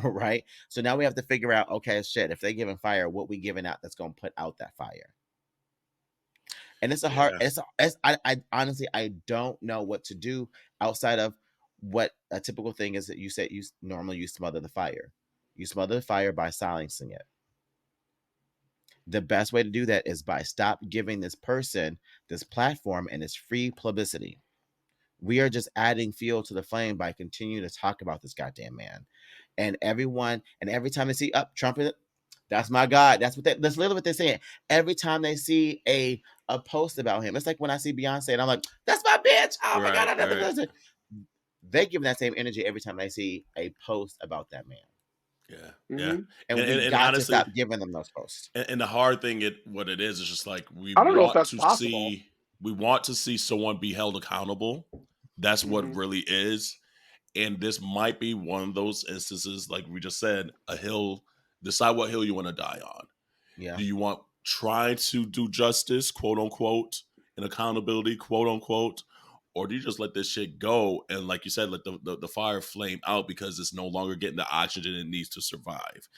[SPEAKER 3] right? So now we have to figure out, okay, shit, if they're giving fire, what we giving out that's going to put out that fire? And it's a hard, I honestly, I don't know what to do outside of what a typical thing is that you said you normally smother the fire. You smother the fire by silencing it. The best way to do that is by stop giving this person this platform and this free publicity. We are just adding fuel to the flame by continuing to talk about this goddamn man. And everyone, and every time they see up Trump, that's my God. That's literally what they're saying. Every time they see a post about him, it's like when I see Beyonce and I'm like, that's my bitch. Oh my God, I never listen. They give that same energy every time they see a post about that man.
[SPEAKER 2] Yeah,
[SPEAKER 1] Mhm.
[SPEAKER 2] yeah.
[SPEAKER 3] And we got
[SPEAKER 2] honestly,
[SPEAKER 3] to stop giving them those posts.
[SPEAKER 2] And the hard thing, what it is just like
[SPEAKER 1] I don't know if that's possible.
[SPEAKER 2] we want to see someone be held accountable. That's what
[SPEAKER 1] Mhm.
[SPEAKER 2] really is. And this might be one of those instances, like we just said, a hill. Decide what hill you want to die on.
[SPEAKER 3] Yeah.
[SPEAKER 2] Do you want try to do justice, quote unquote, and accountability, quote unquote, or do you just let this shit go and, like you said, let the fire flame out because it's no longer getting the oxygen it needs to survive?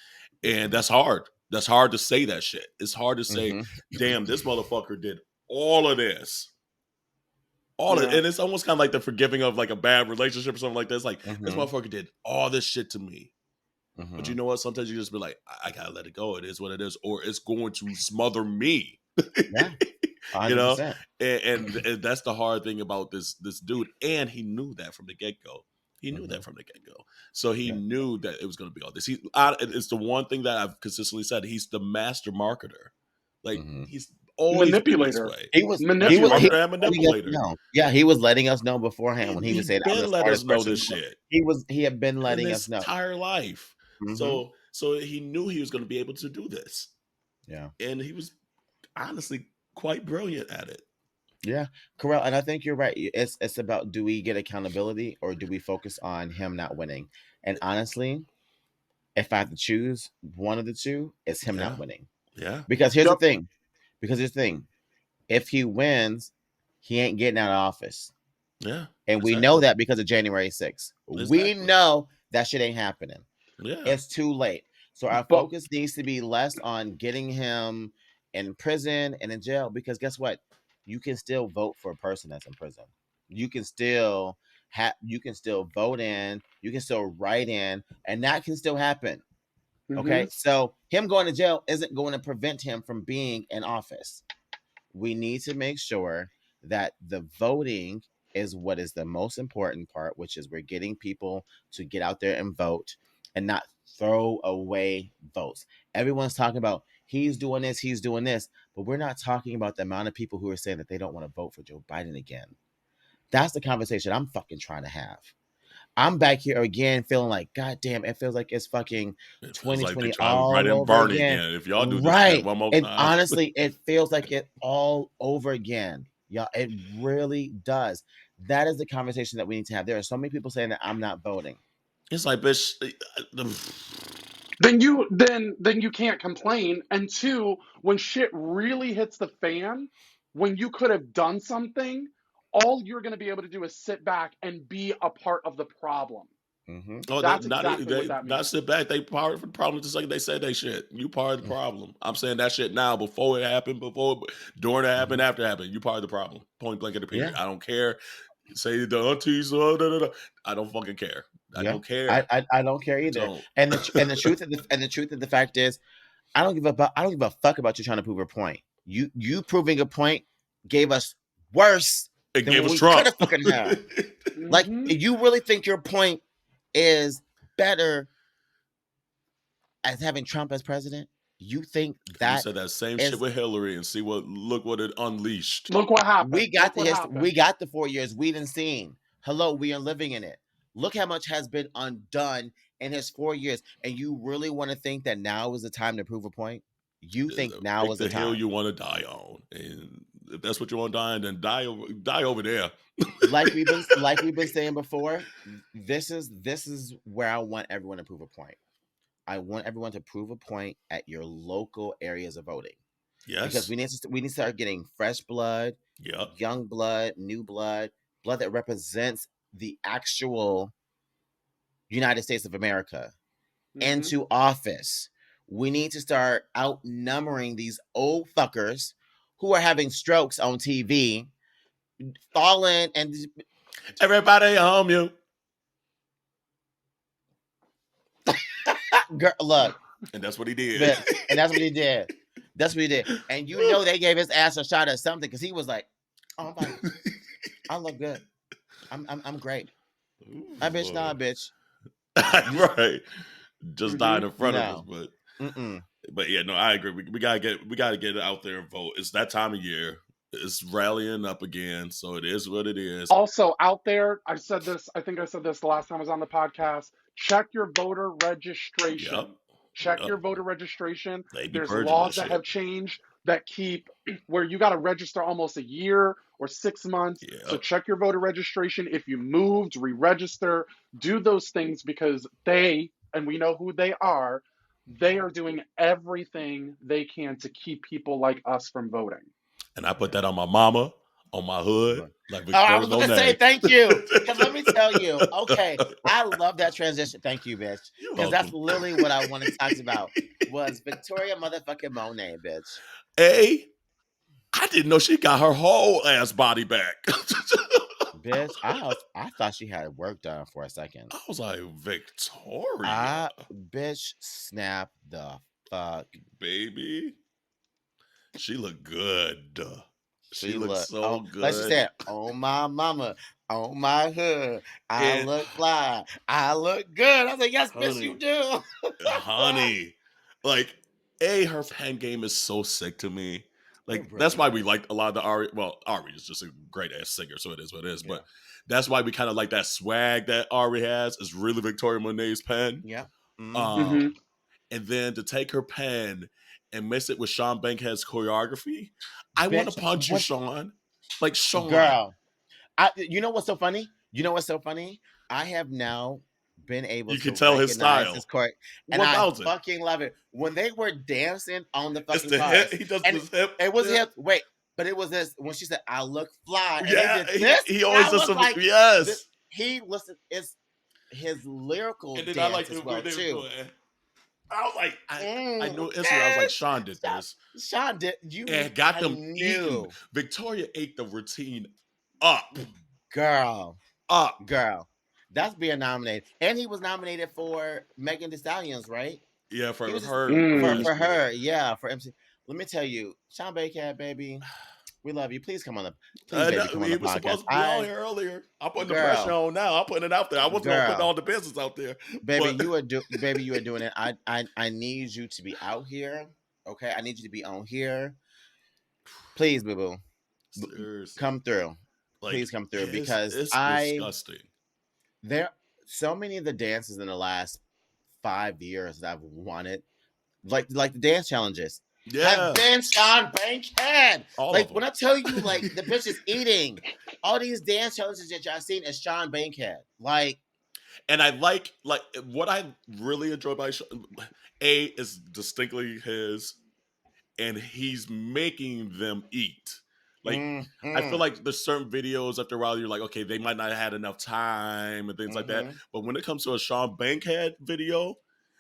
[SPEAKER 2] And that's hard. That's hard to say that shit. It's hard to say, damn, this motherfucker did all of this. And it's almost kind of like the forgiving of like a bad relationship or something like that. It's like, this motherfucker did all this shit to me. But you know what? Sometimes you just be like, I gotta let it go. It is what it is, or it's going to smother me.
[SPEAKER 3] Yeah, 100%.
[SPEAKER 2] You know, and that's the hard thing about this dude. And he knew that from the get go. He knew that from the get go. So he knew that it was going to be all this. It's the one thing that I've consistently said. He's the master marketer. Like he's always
[SPEAKER 1] manipulator.
[SPEAKER 2] Been this way.
[SPEAKER 3] He was
[SPEAKER 2] manipulator.
[SPEAKER 3] Yeah, he was letting us know beforehand when he was saying,
[SPEAKER 2] "I'm let us know this shit."
[SPEAKER 3] He had been letting us know
[SPEAKER 2] entire life. So he knew he was going to be able to do this.
[SPEAKER 3] Yeah,
[SPEAKER 2] and he was honestly quite brilliant at it.
[SPEAKER 3] Yeah, Corral, and I think you're right. It's about, do we get accountability or do we focus on him not winning? And honestly, if I have to choose one of the two, it's him not winning.
[SPEAKER 2] Yeah.
[SPEAKER 3] Because here's the thing. If he wins, he ain't getting out of office.
[SPEAKER 2] Yeah.
[SPEAKER 3] And we know that because of January 6th. We know that shit ain't happening.
[SPEAKER 2] Yeah.
[SPEAKER 3] It's too late. So our focus needs to be less on getting him in prison and in jail, because guess what? You can still vote for a person that's in prison. You can still vote in, you can still write in, and that can still happen. Okay, so him going to jail isn't going to prevent him from being in office. We need to make sure that the voting is what is the most important part, which is we're getting people to get out there and vote and not throw away votes. Everyone's talking about he's doing this, but we're not talking about the amount of people who are saying that they don't want to vote for Joe Biden again. That's the conversation I'm fucking trying to have. I'm back here again feeling like, God damn, it feels like it's fucking 2020
[SPEAKER 2] like
[SPEAKER 3] all
[SPEAKER 2] right
[SPEAKER 3] over
[SPEAKER 2] Bernie
[SPEAKER 3] again.
[SPEAKER 2] If y'all do this shit one more time.
[SPEAKER 3] Honestly, it feels like it all over again. Yeah, it really does. That is the conversation that we need to have. There are so many people saying that I'm not voting.
[SPEAKER 2] It's like, bitch.
[SPEAKER 1] Then you can't complain. And two, when shit really hits the fan, when you could have done something, all you're going to be able to do is sit back and be a part of the problem. That's exactly what that means.
[SPEAKER 2] Not sit back. They part of the problem. Just like they said they shit. You part of the problem. I'm saying that shit now, before it happened, during it happened, after it happened. You part of the problem. Point blank at the period. I don't care. Say the aunties. I don't fucking care. I don't care.
[SPEAKER 3] I don't care either. And the truth of the fact is, I don't give a fuck about you trying to prove a point. You proving a point gave us worse.
[SPEAKER 2] It gave us Trump.
[SPEAKER 3] Fucking have. Like, you really think your point is better as having Trump as president? You think that?
[SPEAKER 2] You said that same shit with Hillary, and look what it unleashed.
[SPEAKER 1] Look what happened.
[SPEAKER 3] We got the 4 years we didn't seen. Hello, we are living in it. Look how much has been undone in his 4 years. And you really want to think that now is the time to prove a point? You think now
[SPEAKER 2] Pick
[SPEAKER 3] is the
[SPEAKER 2] the hill
[SPEAKER 3] time.
[SPEAKER 2] you want to die on, and if that's what you want to die on, then die over there.
[SPEAKER 3] Like we've been saying before, this is where I want everyone to prove a point. I want everyone to prove a point at your local areas of voting. Because
[SPEAKER 2] Yes.
[SPEAKER 3] we need to start getting fresh blood,
[SPEAKER 2] Yep.
[SPEAKER 3] young blood, new blood that represents the actual United States of America into office. We need to start outnumbering these old fuckers who are having strokes on TV, falling and
[SPEAKER 2] Everybody home, you.
[SPEAKER 3] girl, look,
[SPEAKER 2] And that's what he did.
[SPEAKER 3] and that's what he did. That's what he did. And you know they gave his ass a shot at something because he was like, "Oh, I'm fine. I look good. I'm great. I bitch, nah, bitch."
[SPEAKER 2] Right. Just dying in front
[SPEAKER 3] No.
[SPEAKER 2] of us, but yeah, no, I agree. We gotta get it out there and vote. It's that time of year. It's rallying up again, so it is what it is.
[SPEAKER 1] Also, out there, I think I said this the last time I was on the podcast. Check your voter registration.
[SPEAKER 2] Yep.
[SPEAKER 1] Check your voter registration.
[SPEAKER 2] They be
[SPEAKER 1] There's
[SPEAKER 2] purging
[SPEAKER 1] laws
[SPEAKER 2] that
[SPEAKER 1] that have changed that keep where you got to register almost a year or 6 months.
[SPEAKER 2] Yep.
[SPEAKER 1] So check your voter registration. If you moved, re-register, do those things because and we know who they are doing everything they can to keep people like us from voting.
[SPEAKER 2] And I put that on my mama, on my hood. Like
[SPEAKER 3] I was going to say thank you. Because let me tell you, okay, I love that transition. Thank you, bitch. Because that's literally what I wanted to talk about was Victoria motherfucking Monet, bitch.
[SPEAKER 2] I didn't know she got her whole ass body back.
[SPEAKER 3] Bitch, I thought she had work done for a second.
[SPEAKER 2] I was like, Victoria.
[SPEAKER 3] Bitch, snap the fuck.
[SPEAKER 2] Baby. She looked good. She looked so good.
[SPEAKER 3] Like she said, "Oh my mama, on my hood, I look fly, I look good." I was like, "Yes, honey, bitch, you do."
[SPEAKER 2] Honey. Like, her pen game is so sick to me. Like, that's why we like a lot of the Ari. Well, Ari is just a great ass singer, so it is what it is. Yeah. But that's why we kind of like that swag that Ari has is really Victoria Monet's pen.
[SPEAKER 3] Yeah.
[SPEAKER 2] And then to take her pen and mix it with Sean Bankhead's choreography, I want to punch you, Sean. Like, Sean.
[SPEAKER 3] Girl. You know what's so funny? I have now been able to
[SPEAKER 2] tell his style.
[SPEAKER 3] His chord, and I fucking love it. When they were dancing on the fucking cars,
[SPEAKER 2] he does this hip.
[SPEAKER 3] It was hip. Wait, but it was this when she said, "I look fly." And
[SPEAKER 2] yeah,
[SPEAKER 3] they did this,
[SPEAKER 2] he always does some.
[SPEAKER 3] Like,
[SPEAKER 2] yes,
[SPEAKER 3] he listened. It's his lyrical
[SPEAKER 2] and then
[SPEAKER 3] dance
[SPEAKER 2] I like
[SPEAKER 3] as well too.
[SPEAKER 2] I was like, I knew instantly. I was like, Sean did this.
[SPEAKER 3] Sean did. You
[SPEAKER 2] and got them eating. Victoria ate the routine up,
[SPEAKER 3] girl.
[SPEAKER 2] Up,
[SPEAKER 3] girl. That's being nominated, and he was nominated for Megan Thee Stallion's, right?
[SPEAKER 2] Yeah, for her.
[SPEAKER 3] For her, yeah, for MC. Let me tell you, Sean Baker, baby, we love you. Please come on the. Please, baby, come on the podcast.
[SPEAKER 2] Supposed to be on here earlier. I'm putting the pressure on now. I'm putting it out there. I wasn't gonna put all the business out there,
[SPEAKER 3] baby. You are doing it. I need you to be out here. Okay, I need you to be on here. Please, boo boo, come through. Like, please come through because
[SPEAKER 2] it's disgusting.
[SPEAKER 3] There so many of the dances in the last 5 years that I've wanted, like the dance challenges.
[SPEAKER 2] Yeah,
[SPEAKER 3] have been Sean Bankhead.
[SPEAKER 2] Like
[SPEAKER 3] when I tell you, like the bitch is eating all these dance challenges that y'all seen as Sean Bankhead. Like,
[SPEAKER 2] and I like what I really enjoy by A is distinctly his, and he's making them eat. Like, I feel like there's certain videos after a while you're like, okay, they might not have had enough time and things like that. But when it comes to a Sean Bankhead video,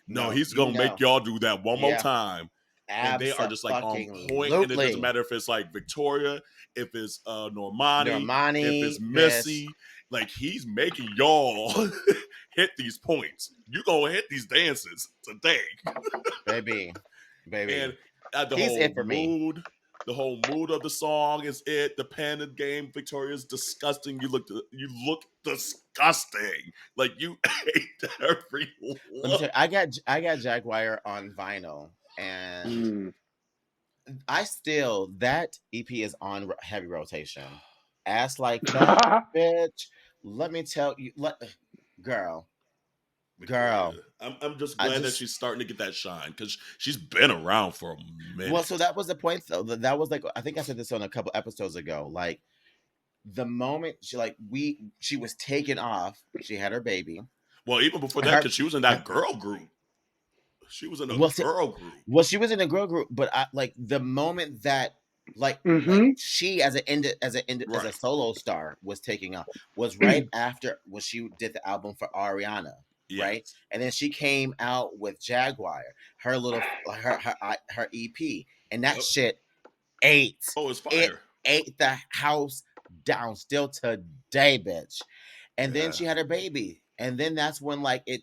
[SPEAKER 2] no, he's going to make y'all do that one more time. And they are just like on point. And it doesn't matter if it's like Victoria, if it's Normani, if it's Missy. Like, he's making y'all hit these points. You're going to hit these dances today.
[SPEAKER 3] Baby.
[SPEAKER 2] And the
[SPEAKER 3] he's
[SPEAKER 2] whole
[SPEAKER 3] it for
[SPEAKER 2] mood.
[SPEAKER 3] Me.
[SPEAKER 2] The whole mood of the song is it. The pen of the game, Victoria's disgusting. You look disgusting. Like, you ate every look.
[SPEAKER 3] I got Jaguar on vinyl, and that EP is on heavy rotation. Ass Like That, bitch. Let me tell you, girl.
[SPEAKER 2] I'm just glad that she's starting to get that shine because she's been around for a minute.
[SPEAKER 3] Well, so that was the point, though. That was like, I think I said this on a couple episodes ago. Like, the moment she was taken off, she had her baby.
[SPEAKER 2] Well, even before that, because she was in that girl group. She was in a girl group.
[SPEAKER 3] Well, she was in a girl group, but the moment that like she as a solo star was taking off was right after when she did the album for Ariana. Yes. Right, and then she came out with Jaguar, her EP, and that shit ate.
[SPEAKER 2] Oh, it's fire.
[SPEAKER 3] It ate the house down still today, bitch. And then she had her baby, and then that's when like it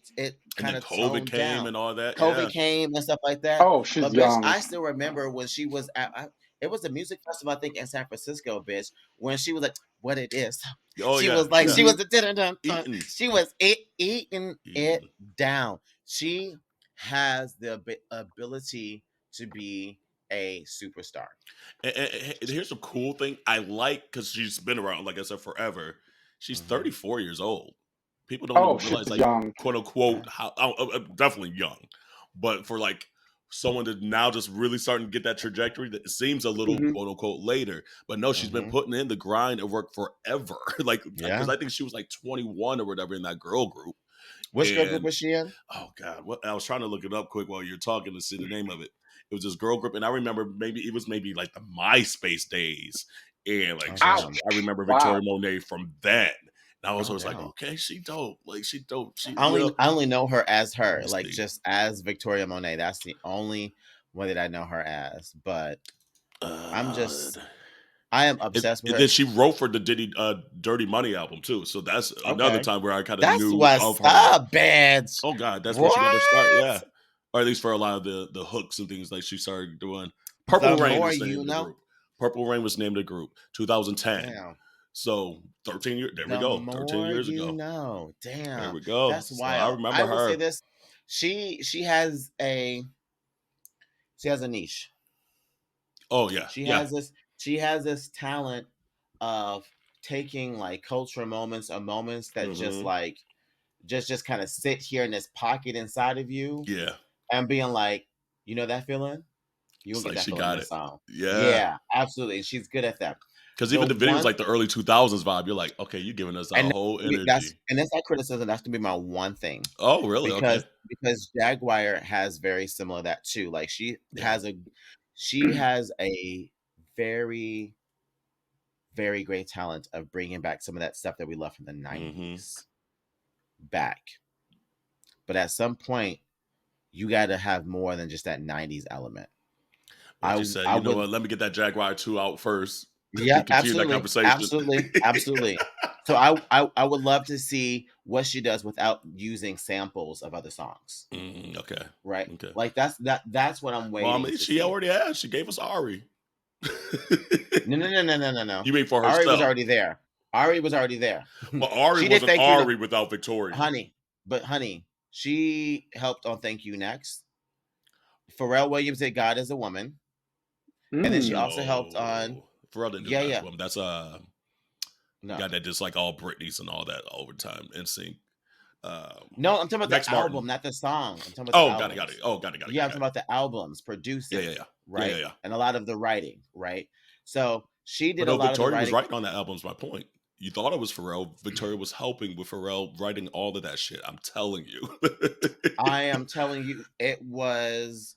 [SPEAKER 3] kind of
[SPEAKER 2] COVID came
[SPEAKER 3] down.
[SPEAKER 2] And all that.
[SPEAKER 3] COVID came and stuff like that.
[SPEAKER 1] Oh, she's young.
[SPEAKER 3] Bitch, I still remember when she was at. It was a music festival, I think, in San Francisco, bitch. When she was like, "What it is?" She was like, she was she was eating it down. She has the ability to be a superstar.
[SPEAKER 2] And here's the cool thing I like, because she's been around, like I said, forever. She's 34 years old. People don't realize, like, young. Quote unquote, definitely young, but for like someone to now just really starting to get that trajectory, that seems a little quote unquote later. But no, she's been putting in the grind and work forever. Like, because I think she was like 21 or whatever in that girl group.
[SPEAKER 3] Which girl group was she in?
[SPEAKER 2] Oh God, I was trying to look it up quick while you're talking to see the name of it. It was this girl group, and I remember maybe like the MySpace days, and like I remember Victoria Monet from then. And I was always like, okay, she dope. Like, she dope.
[SPEAKER 3] I only know her as her, like just as Victoria Monet. That's the only one that I know her as. But I am obsessed with her.
[SPEAKER 2] And then she wrote for the Dirty Money album too. So that's another time where I kind of knew
[SPEAKER 3] of her. Bitch.
[SPEAKER 2] Oh God, that's where she got her start. Yeah, or at least for a lot of the hooks and things like she started doing. Purple Rain was named the group. Purple Rain was named the group. 2010. Damn. So 13 years. There we go. 13 years ago.
[SPEAKER 3] Damn.
[SPEAKER 2] There we go.
[SPEAKER 3] That's why
[SPEAKER 2] I remember her.
[SPEAKER 3] I will say this. She has a niche.
[SPEAKER 2] Oh yeah.
[SPEAKER 3] She has this talent of taking like cultural moments or moments that just like just kind of sit here in this pocket inside of you.
[SPEAKER 2] Yeah.
[SPEAKER 3] And being like, you know that feeling? You'll get that
[SPEAKER 2] she
[SPEAKER 3] feeling
[SPEAKER 2] got
[SPEAKER 3] in the
[SPEAKER 2] it.
[SPEAKER 3] Song.
[SPEAKER 2] Yeah,
[SPEAKER 3] absolutely. And she's good at that.
[SPEAKER 2] Because even the videos like the early 2000s vibe, you're like, okay, you're giving us a whole energy.
[SPEAKER 3] That's not criticism. That's gonna be my one thing.
[SPEAKER 2] Oh, really?
[SPEAKER 3] Because Jaguar has very similar that too. Like she has a very, very great talent of bringing back some of that stuff that we left from the 90s back. But at some point, you got to have more than just that 90s element.
[SPEAKER 2] You said, you know what? Let me get that Jaguar 2 out first.
[SPEAKER 3] Yeah, absolutely. So I would love to see what she does without using samples of other songs.
[SPEAKER 2] Okay.
[SPEAKER 3] Right.
[SPEAKER 2] Okay.
[SPEAKER 3] Like that's what I'm waiting.
[SPEAKER 2] Well, I mean, she already has. She gave us Ari.
[SPEAKER 3] No.
[SPEAKER 2] You mean for herself?
[SPEAKER 3] Ari was already there.
[SPEAKER 2] Well, Ari wasn't Ari without Victoria.
[SPEAKER 3] Honey, she helped on Thank You Next. Pharrell Williams did God as a Woman. And then she also helped on
[SPEAKER 2] Pharrell didn't do that woman. That's guy that just like all Britneys and all that over time and sing.
[SPEAKER 3] No, I'm talking about the album, not the song. I'm talking about
[SPEAKER 2] got it.
[SPEAKER 3] Yeah, I'm talking about the albums, producing.
[SPEAKER 2] Yeah.
[SPEAKER 3] Right.
[SPEAKER 2] Yeah.
[SPEAKER 3] And a lot of the writing, right? So she did a lot
[SPEAKER 2] Victoria
[SPEAKER 3] of the writing.
[SPEAKER 2] Was writing on that album is my point. You thought it was Pharrell. Victoria was helping with Pharrell writing all of that shit. I'm telling you.
[SPEAKER 3] I am telling you, it was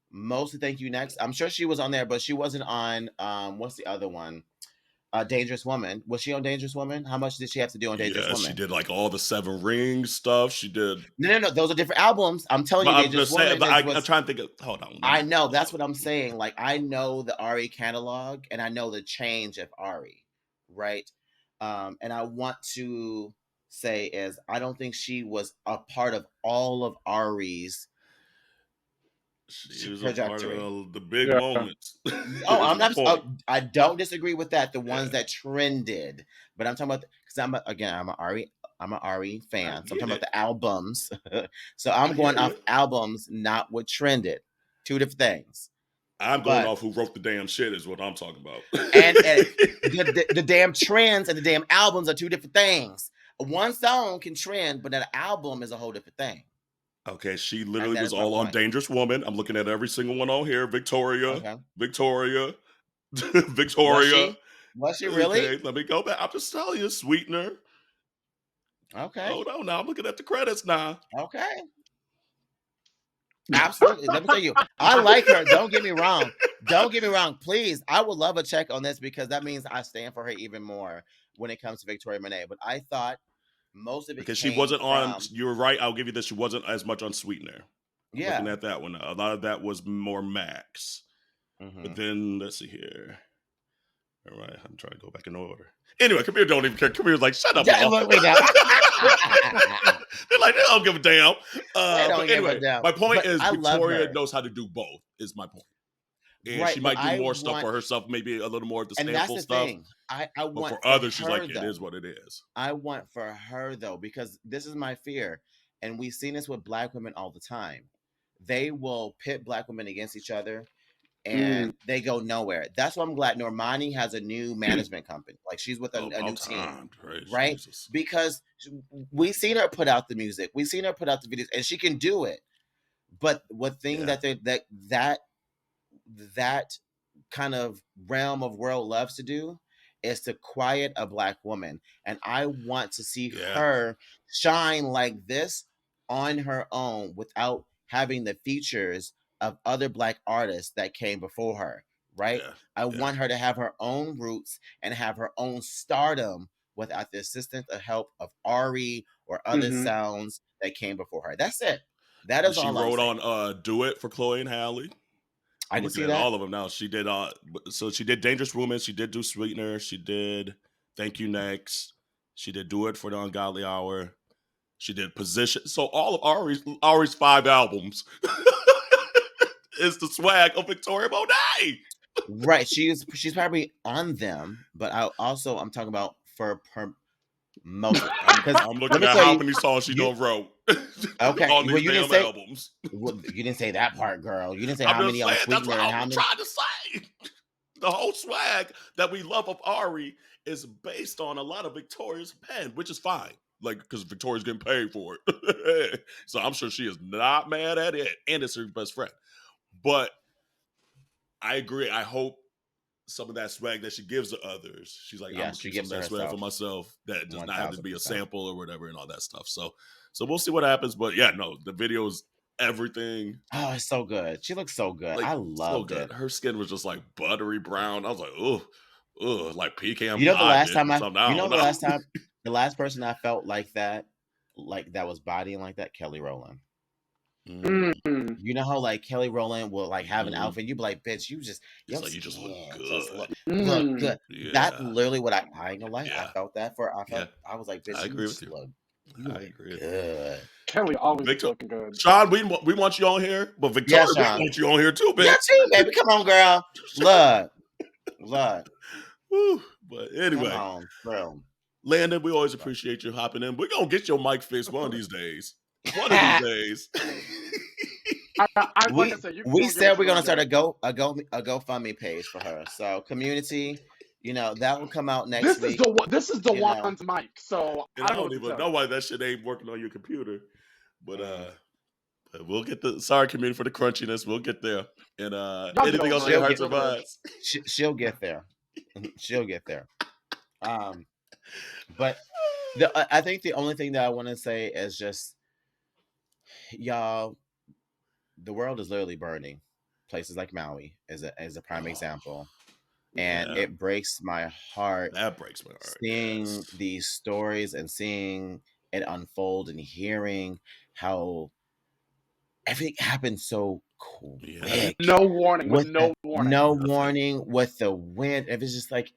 [SPEAKER 3] mostly Thank You Next. I'm sure she was on there, but she wasn't on what's the other one? Dangerous Woman. Was she on Dangerous Woman? How much did she have to do on Dangerous Woman?
[SPEAKER 2] She did like all the 7 Rings stuff. She did.
[SPEAKER 3] No. Those are different albums. I'm telling you, Dangerous Woman.
[SPEAKER 2] I'm trying to think of. Hold on.
[SPEAKER 3] I know. That's what I'm saying. Like, I know the Ari catalog, and I know the change of Ari, right? And I want to say is I don't think she was a part of all of Ari's.
[SPEAKER 2] She was a part of the big moments.
[SPEAKER 3] I'm not. I don't disagree with that. The ones that trended, but I'm talking about because I'm an Ari fan. So I'm talking about the albums. So I'm going off albums, not what trended. Two different things.
[SPEAKER 2] I'm going off who wrote the damn shit is what I'm talking about.
[SPEAKER 3] and the damn trends and the damn albums are two different things. one song can trend, but an album is a whole different thing.
[SPEAKER 2] Okay, she
[SPEAKER 3] And
[SPEAKER 2] literally
[SPEAKER 3] that
[SPEAKER 2] was
[SPEAKER 3] is my
[SPEAKER 2] all on
[SPEAKER 3] point.
[SPEAKER 2] Dangerous Woman. I'm looking at every single one on here. Victoria,
[SPEAKER 3] Okay.
[SPEAKER 2] Victoria,
[SPEAKER 3] Was
[SPEAKER 2] Victoria.
[SPEAKER 3] she? Was she really?
[SPEAKER 2] Okay, let me go back. I'm just telling you, Sweetener.
[SPEAKER 3] Okay.
[SPEAKER 2] Hold on now. I'm looking at the credits now.
[SPEAKER 3] Okay. Absolutely. Let me tell you, I like her. Don't get me wrong. Don't get me wrong. Please, I would love a check on this because that means I stand for her even more when it comes to Victoria Monet. But I thought most of it
[SPEAKER 2] Because she
[SPEAKER 3] came
[SPEAKER 2] wasn't on,
[SPEAKER 3] from,
[SPEAKER 2] you're right. I'll give you this. She wasn't as much on Sweetener. I'm looking
[SPEAKER 3] yeah.
[SPEAKER 2] at that one. A lot of that was more Max.
[SPEAKER 3] Mhm.
[SPEAKER 2] But then, let's see here. All right, I'm trying to go back in order. Anyway, Community don't even care. Community's like, shut up,
[SPEAKER 3] Yeah,
[SPEAKER 2] y'all.
[SPEAKER 3] look, wait now.
[SPEAKER 2] They're like, they don't give a damn.
[SPEAKER 3] They don't
[SPEAKER 2] But
[SPEAKER 3] give a
[SPEAKER 2] anyway,
[SPEAKER 3] damn.
[SPEAKER 2] my point
[SPEAKER 3] But
[SPEAKER 2] is
[SPEAKER 3] I love
[SPEAKER 2] Victoria
[SPEAKER 3] her.
[SPEAKER 2] knows how to do both, is my point. And
[SPEAKER 3] Right,
[SPEAKER 2] she
[SPEAKER 3] but
[SPEAKER 2] might do
[SPEAKER 3] I
[SPEAKER 2] more stuff
[SPEAKER 3] want,
[SPEAKER 2] for herself, maybe a little more of the
[SPEAKER 3] and that's
[SPEAKER 2] sample
[SPEAKER 3] the
[SPEAKER 2] stuff.
[SPEAKER 3] thing. I
[SPEAKER 2] But
[SPEAKER 3] want
[SPEAKER 2] for
[SPEAKER 3] for
[SPEAKER 2] others, she's
[SPEAKER 3] her
[SPEAKER 2] like, it
[SPEAKER 3] though.
[SPEAKER 2] is what it is.
[SPEAKER 3] I want for her though, because this is my fear. And we've seen this with Black women all the time. They will pit Black women against each other and they go nowhere. That's why I'm glad Normani has a new management company. Like she's with a
[SPEAKER 2] About
[SPEAKER 3] new team,
[SPEAKER 2] time. Praise
[SPEAKER 3] right?
[SPEAKER 2] Jesus.
[SPEAKER 3] Because we've seen her put out the music, we've seen her put out the videos, and she can do it. But what thing
[SPEAKER 2] Yeah.
[SPEAKER 3] that kind of realm of world loves to do is to quiet a Black woman, and I want to see
[SPEAKER 2] Yeah.
[SPEAKER 3] her shine like this on her own without having the features of other Black artists that came before her, right?
[SPEAKER 2] Yeah.
[SPEAKER 3] I
[SPEAKER 2] Yeah.
[SPEAKER 3] want her to have her own roots and have her own stardom without the assistance or help of Ari or other sounds that came before her. That's it. That is
[SPEAKER 2] She
[SPEAKER 3] all I'm
[SPEAKER 2] wrote
[SPEAKER 3] saying.
[SPEAKER 2] on Do It for Chloe and Halle.
[SPEAKER 3] I
[SPEAKER 2] I'm
[SPEAKER 3] can
[SPEAKER 2] looking
[SPEAKER 3] see
[SPEAKER 2] at
[SPEAKER 3] that.
[SPEAKER 2] all of them now. She did so she did Dangerous Woman, she did do Sweetener, she did Thank You Next, she did Do It for the Ungodly Hour, she did Position. So all of Ari's 5 albums is the swag of Victoria Monet.
[SPEAKER 3] Right. She's probably on them, but I'm talking about for her most because
[SPEAKER 2] I'm
[SPEAKER 3] let
[SPEAKER 2] looking
[SPEAKER 3] me
[SPEAKER 2] at
[SPEAKER 3] tell
[SPEAKER 2] how
[SPEAKER 3] you,
[SPEAKER 2] many songs she
[SPEAKER 3] you
[SPEAKER 2] done wrote
[SPEAKER 3] okay.
[SPEAKER 2] on
[SPEAKER 3] Well,
[SPEAKER 2] these
[SPEAKER 3] you didn't
[SPEAKER 2] damn
[SPEAKER 3] say
[SPEAKER 2] albums.
[SPEAKER 3] you didn't say that part, girl. You didn't say
[SPEAKER 2] I'm
[SPEAKER 3] how
[SPEAKER 2] just
[SPEAKER 3] many on
[SPEAKER 2] saying, that's
[SPEAKER 3] Sweetener
[SPEAKER 2] what
[SPEAKER 3] and
[SPEAKER 2] I'm
[SPEAKER 3] how many.
[SPEAKER 2] trying to say. The whole swag that we love of Ari is based on a lot of Victoria's pen, which is fine. Like, because Victoria's getting paid for it. So I'm sure she is not mad at it. And it's her best friend. But I agree. I hope some of that swag that she gives to others, she's like, I'm
[SPEAKER 3] Yeah,
[SPEAKER 2] gonna
[SPEAKER 3] she
[SPEAKER 2] keep some of
[SPEAKER 3] gives to
[SPEAKER 2] that swag for
[SPEAKER 3] herself
[SPEAKER 2] myself. That does not have to be a
[SPEAKER 3] 1000%.
[SPEAKER 2] sample or whatever and all that stuff. So we'll see what happens. But yeah, no, the video is everything.
[SPEAKER 3] Oh, it's so good. She looks so good.
[SPEAKER 2] Like,
[SPEAKER 3] I
[SPEAKER 2] so
[SPEAKER 3] loved
[SPEAKER 2] good.
[SPEAKER 3] it.
[SPEAKER 2] Her skin was just like buttery brown. I was like, ugh, like pecan
[SPEAKER 3] You know the
[SPEAKER 2] pie
[SPEAKER 3] last
[SPEAKER 2] dish
[SPEAKER 3] time
[SPEAKER 2] or something. I don't know.
[SPEAKER 3] the last person I felt like that was bodying like that, Kelly Rowland. You know how like Kelly Rowland will like have an outfit, you be like, bitch,
[SPEAKER 2] It's
[SPEAKER 3] your
[SPEAKER 2] like you just look
[SPEAKER 3] skin just
[SPEAKER 2] good.
[SPEAKER 3] look good.
[SPEAKER 2] Yeah.
[SPEAKER 3] That's literally what I ain't gonna lie. I
[SPEAKER 2] Yeah.
[SPEAKER 3] felt that for
[SPEAKER 2] Yeah.
[SPEAKER 3] I was like, bitch,
[SPEAKER 2] I
[SPEAKER 3] you
[SPEAKER 2] agree with
[SPEAKER 3] just
[SPEAKER 2] you.
[SPEAKER 3] look
[SPEAKER 2] I agree with you.
[SPEAKER 3] good.
[SPEAKER 1] Kelly always
[SPEAKER 2] Victor,
[SPEAKER 1] looking good.
[SPEAKER 2] Sean, we want you on here, but Victoria,
[SPEAKER 3] Yeah,
[SPEAKER 2] we
[SPEAKER 3] Sean.
[SPEAKER 2] want you on here too, bitch.
[SPEAKER 3] Yeah, too, baby. Come on, girl. Look.
[SPEAKER 2] Woo. But
[SPEAKER 3] Come
[SPEAKER 2] anyway,
[SPEAKER 3] on, bro.
[SPEAKER 2] Landon, we always appreciate you hopping in. We're gonna get your mic fixed one of these days. One of these days.
[SPEAKER 1] Like I said, you can
[SPEAKER 3] We
[SPEAKER 1] go get
[SPEAKER 3] said
[SPEAKER 1] what
[SPEAKER 3] we're
[SPEAKER 1] you're
[SPEAKER 3] gonna
[SPEAKER 1] gonna
[SPEAKER 3] start
[SPEAKER 1] get.
[SPEAKER 3] a GoFundMe page for her. So community, that will come out next
[SPEAKER 1] This
[SPEAKER 3] week.
[SPEAKER 1] This is the
[SPEAKER 3] You know.
[SPEAKER 1] one's mic, so
[SPEAKER 2] And
[SPEAKER 1] I
[SPEAKER 2] I
[SPEAKER 1] don't know
[SPEAKER 2] don't
[SPEAKER 1] what to
[SPEAKER 2] even
[SPEAKER 1] tell
[SPEAKER 2] know
[SPEAKER 1] you.
[SPEAKER 2] why that shit ain't working on your computer. But we'll get sorry community for the crunchiness. We'll get there. And
[SPEAKER 1] Y'all get
[SPEAKER 2] anything else
[SPEAKER 1] over
[SPEAKER 2] your
[SPEAKER 1] it.
[SPEAKER 2] hearts
[SPEAKER 1] It's
[SPEAKER 2] and
[SPEAKER 1] what it is.
[SPEAKER 2] minds?
[SPEAKER 3] She'll get there. She'll get there. But I think the only thing that I want to say is just, y'all, the world is literally burning. Places like Maui is a prime example. And
[SPEAKER 2] Yeah.
[SPEAKER 3] it breaks my heart.
[SPEAKER 2] That breaks my heart.
[SPEAKER 3] Seeing
[SPEAKER 2] Yes.
[SPEAKER 3] these stories and seeing it unfold and hearing how everything happened so quick.
[SPEAKER 1] No warning, with
[SPEAKER 3] With
[SPEAKER 1] no warning.
[SPEAKER 3] no
[SPEAKER 2] Nothing.
[SPEAKER 3] warning, with the wind. If it's just like,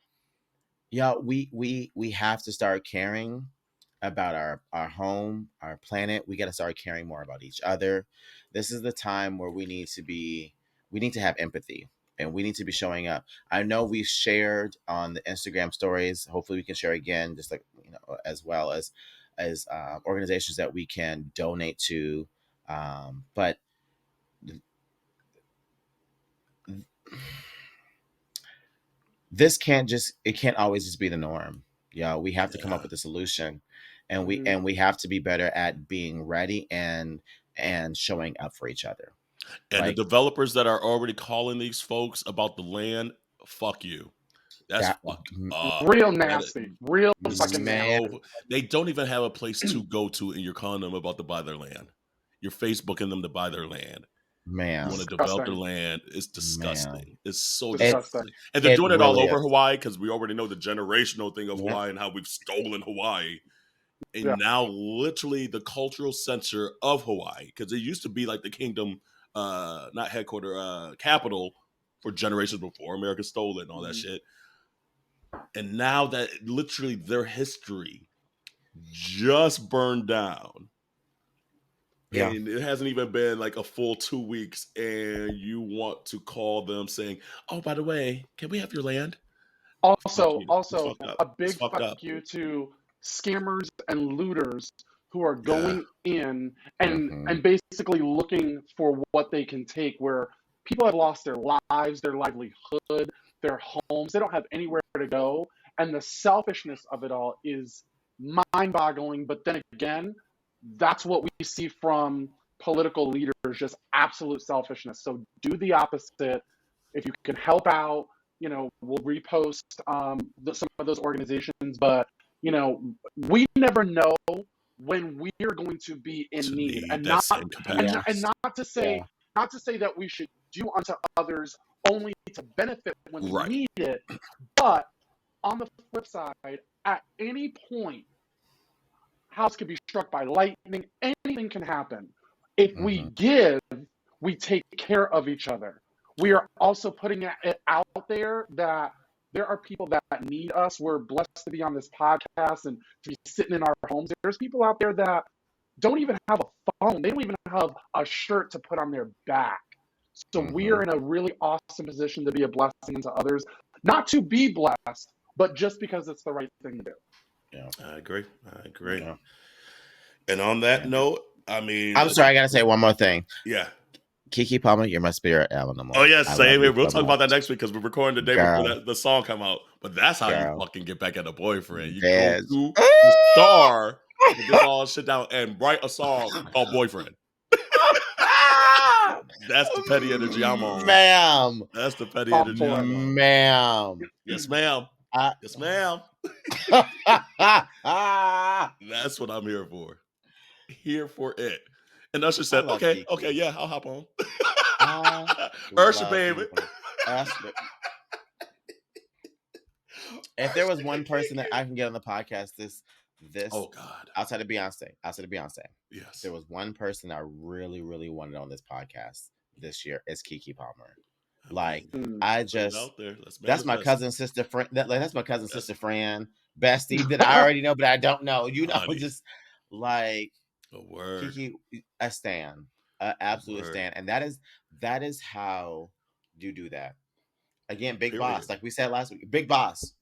[SPEAKER 3] yeah, we have to start caring about our home, our planet. We got to start caring more about each other. This is the time where we need to have empathy, and we need to be showing up. I know we've shared on the Instagram stories. Hopefully we can share again, just like, as well as organizations that we can donate to. But this can't always just be the norm. Yeah, we have to come up with a solution, and
[SPEAKER 1] Mhm.
[SPEAKER 3] we have to be better at being ready and showing up for each other.
[SPEAKER 2] And the
[SPEAKER 3] Like
[SPEAKER 2] developers that are already calling these folks about the land, fuck you. That's
[SPEAKER 3] that,
[SPEAKER 2] fucked
[SPEAKER 3] m-
[SPEAKER 2] up.
[SPEAKER 1] Real
[SPEAKER 2] That
[SPEAKER 1] nasty. Real fucking
[SPEAKER 3] man,
[SPEAKER 1] nasty.
[SPEAKER 2] so they don't even have a place to go to, and you're calling them about to buy their land. You're Facebooking them to buy their land. You want
[SPEAKER 3] ma'am,
[SPEAKER 2] to develop their
[SPEAKER 1] Disgusting.
[SPEAKER 2] land. It's
[SPEAKER 3] ma'am.
[SPEAKER 2] disgusting. It's so
[SPEAKER 3] It
[SPEAKER 1] Disgusting.
[SPEAKER 2] disgusting. And they're
[SPEAKER 3] it
[SPEAKER 2] doing it all
[SPEAKER 3] really
[SPEAKER 2] over
[SPEAKER 3] is.
[SPEAKER 2] Hawaii because we already know the generational thing of
[SPEAKER 3] Yeah.
[SPEAKER 2] Hawaii and how we've stolen Hawaii. And
[SPEAKER 1] Yeah.
[SPEAKER 2] now literally the cultural center of Hawaii, because it used to be like the kingdom, not headquarter, capital for generations before America stole it and all that shit. And now that literally their history just burned down.
[SPEAKER 3] Yeah.
[SPEAKER 2] And it hasn't even been like a full 2 weeks, and you want to call them saying, "Oh, by the way, can we have your land?" Fuck
[SPEAKER 1] Also,
[SPEAKER 2] you. It's
[SPEAKER 1] also
[SPEAKER 2] fucked up.
[SPEAKER 1] a
[SPEAKER 2] It's
[SPEAKER 1] big
[SPEAKER 2] fucked
[SPEAKER 1] fuck
[SPEAKER 2] up.
[SPEAKER 1] you to scammers and looters who are
[SPEAKER 2] Yeah.
[SPEAKER 1] going in and
[SPEAKER 3] Mhm.
[SPEAKER 1] basically looking for what they can take, where people have lost their lives, their livelihood, their homes. They don't have anywhere to go, and the selfishness of it all is mind-boggling. But then again, that's what we see from political leaders, just absolute selfishness. So do the opposite. If you can help out, we'll repost some of those organizations. But we never know when we are going to be in
[SPEAKER 2] To
[SPEAKER 1] need,
[SPEAKER 2] need
[SPEAKER 1] and
[SPEAKER 2] that
[SPEAKER 1] not
[SPEAKER 2] same
[SPEAKER 1] and,
[SPEAKER 3] Yeah.
[SPEAKER 2] compassion.
[SPEAKER 1] and not to
[SPEAKER 3] Yeah.
[SPEAKER 1] say that we should do unto others only to benefit when we
[SPEAKER 2] Right.
[SPEAKER 1] need it. But on the flip side, at any point, house could be struck by lightning. Anything can happen. If we
[SPEAKER 3] Mhm.
[SPEAKER 1] give, we take care of each other. We are also putting it out there that there are people that need us. We're blessed to be on this podcast and to be sitting in our homes. There's people out there that don't even have a phone. They don't even have a shirt to put on their back. So we are
[SPEAKER 3] Mhm.
[SPEAKER 1] in a really awesome position to be a blessing to others, not to be blessed, but just because it's the right thing to do.
[SPEAKER 3] Yeah.
[SPEAKER 2] I agree. I agree.
[SPEAKER 3] Yeah.
[SPEAKER 2] And on that
[SPEAKER 3] Yeah.
[SPEAKER 2] note, I mean,
[SPEAKER 3] I'm sorry, I gotta say one more thing.
[SPEAKER 2] yeah.
[SPEAKER 3] KeKe Palmer, you're my spirit animal.
[SPEAKER 2] Oh yeah,
[SPEAKER 3] I love
[SPEAKER 2] same
[SPEAKER 3] you
[SPEAKER 2] here. We'll
[SPEAKER 3] so
[SPEAKER 2] talk about that
[SPEAKER 3] much.
[SPEAKER 2] next week because we're recording the day before
[SPEAKER 3] Girl,
[SPEAKER 2] the song come out. But that's how you
[SPEAKER 3] girl,
[SPEAKER 2] fucking get back at a boyfriend. You go
[SPEAKER 3] bitch.
[SPEAKER 2] to the star and just all sit down and write a song called Boyfriend. That's the petty energy I'm on.
[SPEAKER 3] Ma'am.
[SPEAKER 2] That's the petty
[SPEAKER 1] All
[SPEAKER 2] energy
[SPEAKER 1] for it.
[SPEAKER 2] I'm on.
[SPEAKER 3] Ma'am.
[SPEAKER 2] Yes, ma'am.
[SPEAKER 3] I-
[SPEAKER 2] Yes, ma'am. That's what I'm here for. Here for it. And Usher
[SPEAKER 3] I
[SPEAKER 2] said,
[SPEAKER 3] love
[SPEAKER 2] okay,
[SPEAKER 3] KeKe.
[SPEAKER 2] yeah, I'll hop on.
[SPEAKER 3] I
[SPEAKER 2] Usher,
[SPEAKER 3] love
[SPEAKER 2] baby.
[SPEAKER 3] KeKe Palmer. If there was one person that I can get on the podcast this
[SPEAKER 2] Oh God.
[SPEAKER 3] outside of Beyonce,
[SPEAKER 2] Yes.
[SPEAKER 3] there was one person I really, really wanted on this podcast this year, it's KeKe Palmer. Like, I
[SPEAKER 2] Put it
[SPEAKER 3] just
[SPEAKER 2] out there. Let's
[SPEAKER 3] that's my
[SPEAKER 2] manifest.
[SPEAKER 3] cousin sister friend. That's my cousin
[SPEAKER 2] That's-
[SPEAKER 3] sister friend, bestie that I already know, but I don't know. You know,
[SPEAKER 2] Honey.
[SPEAKER 3] just like
[SPEAKER 2] A word.
[SPEAKER 3] KeKe, a stan, a absolute
[SPEAKER 2] Word.
[SPEAKER 3] stan, and that is how you do that. Again, big
[SPEAKER 2] Period.
[SPEAKER 3] boss, like we said last week, big boss,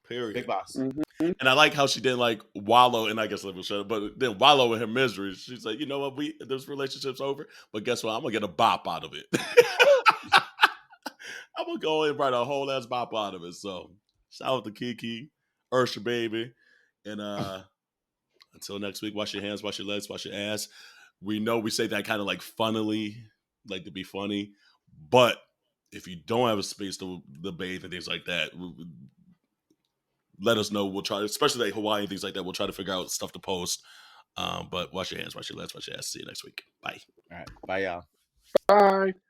[SPEAKER 2] Period.
[SPEAKER 3] big boss.
[SPEAKER 2] And I like how she didn't like wallow, and I guess let me shut up, but then wallow in her misery. She's like, you know what, this relationship's over, but guess what? I'm gonna get a bop out of it. I'm gonna go and write a whole ass bop out of it. So shout out to KeKe, Usher baby, and until next week, wash your hands, wash your legs, wash your ass. We know we say that kind of like funnily, like to be funny, but if you don't have a space to bathe and things like that, let us know. We'll try, especially like Hawaii and things like that. We'll try to figure out stuff to post. But wash your hands, wash your legs, wash your ass. See you next week. Bye.
[SPEAKER 3] All right, bye, y'all.
[SPEAKER 1] Bye.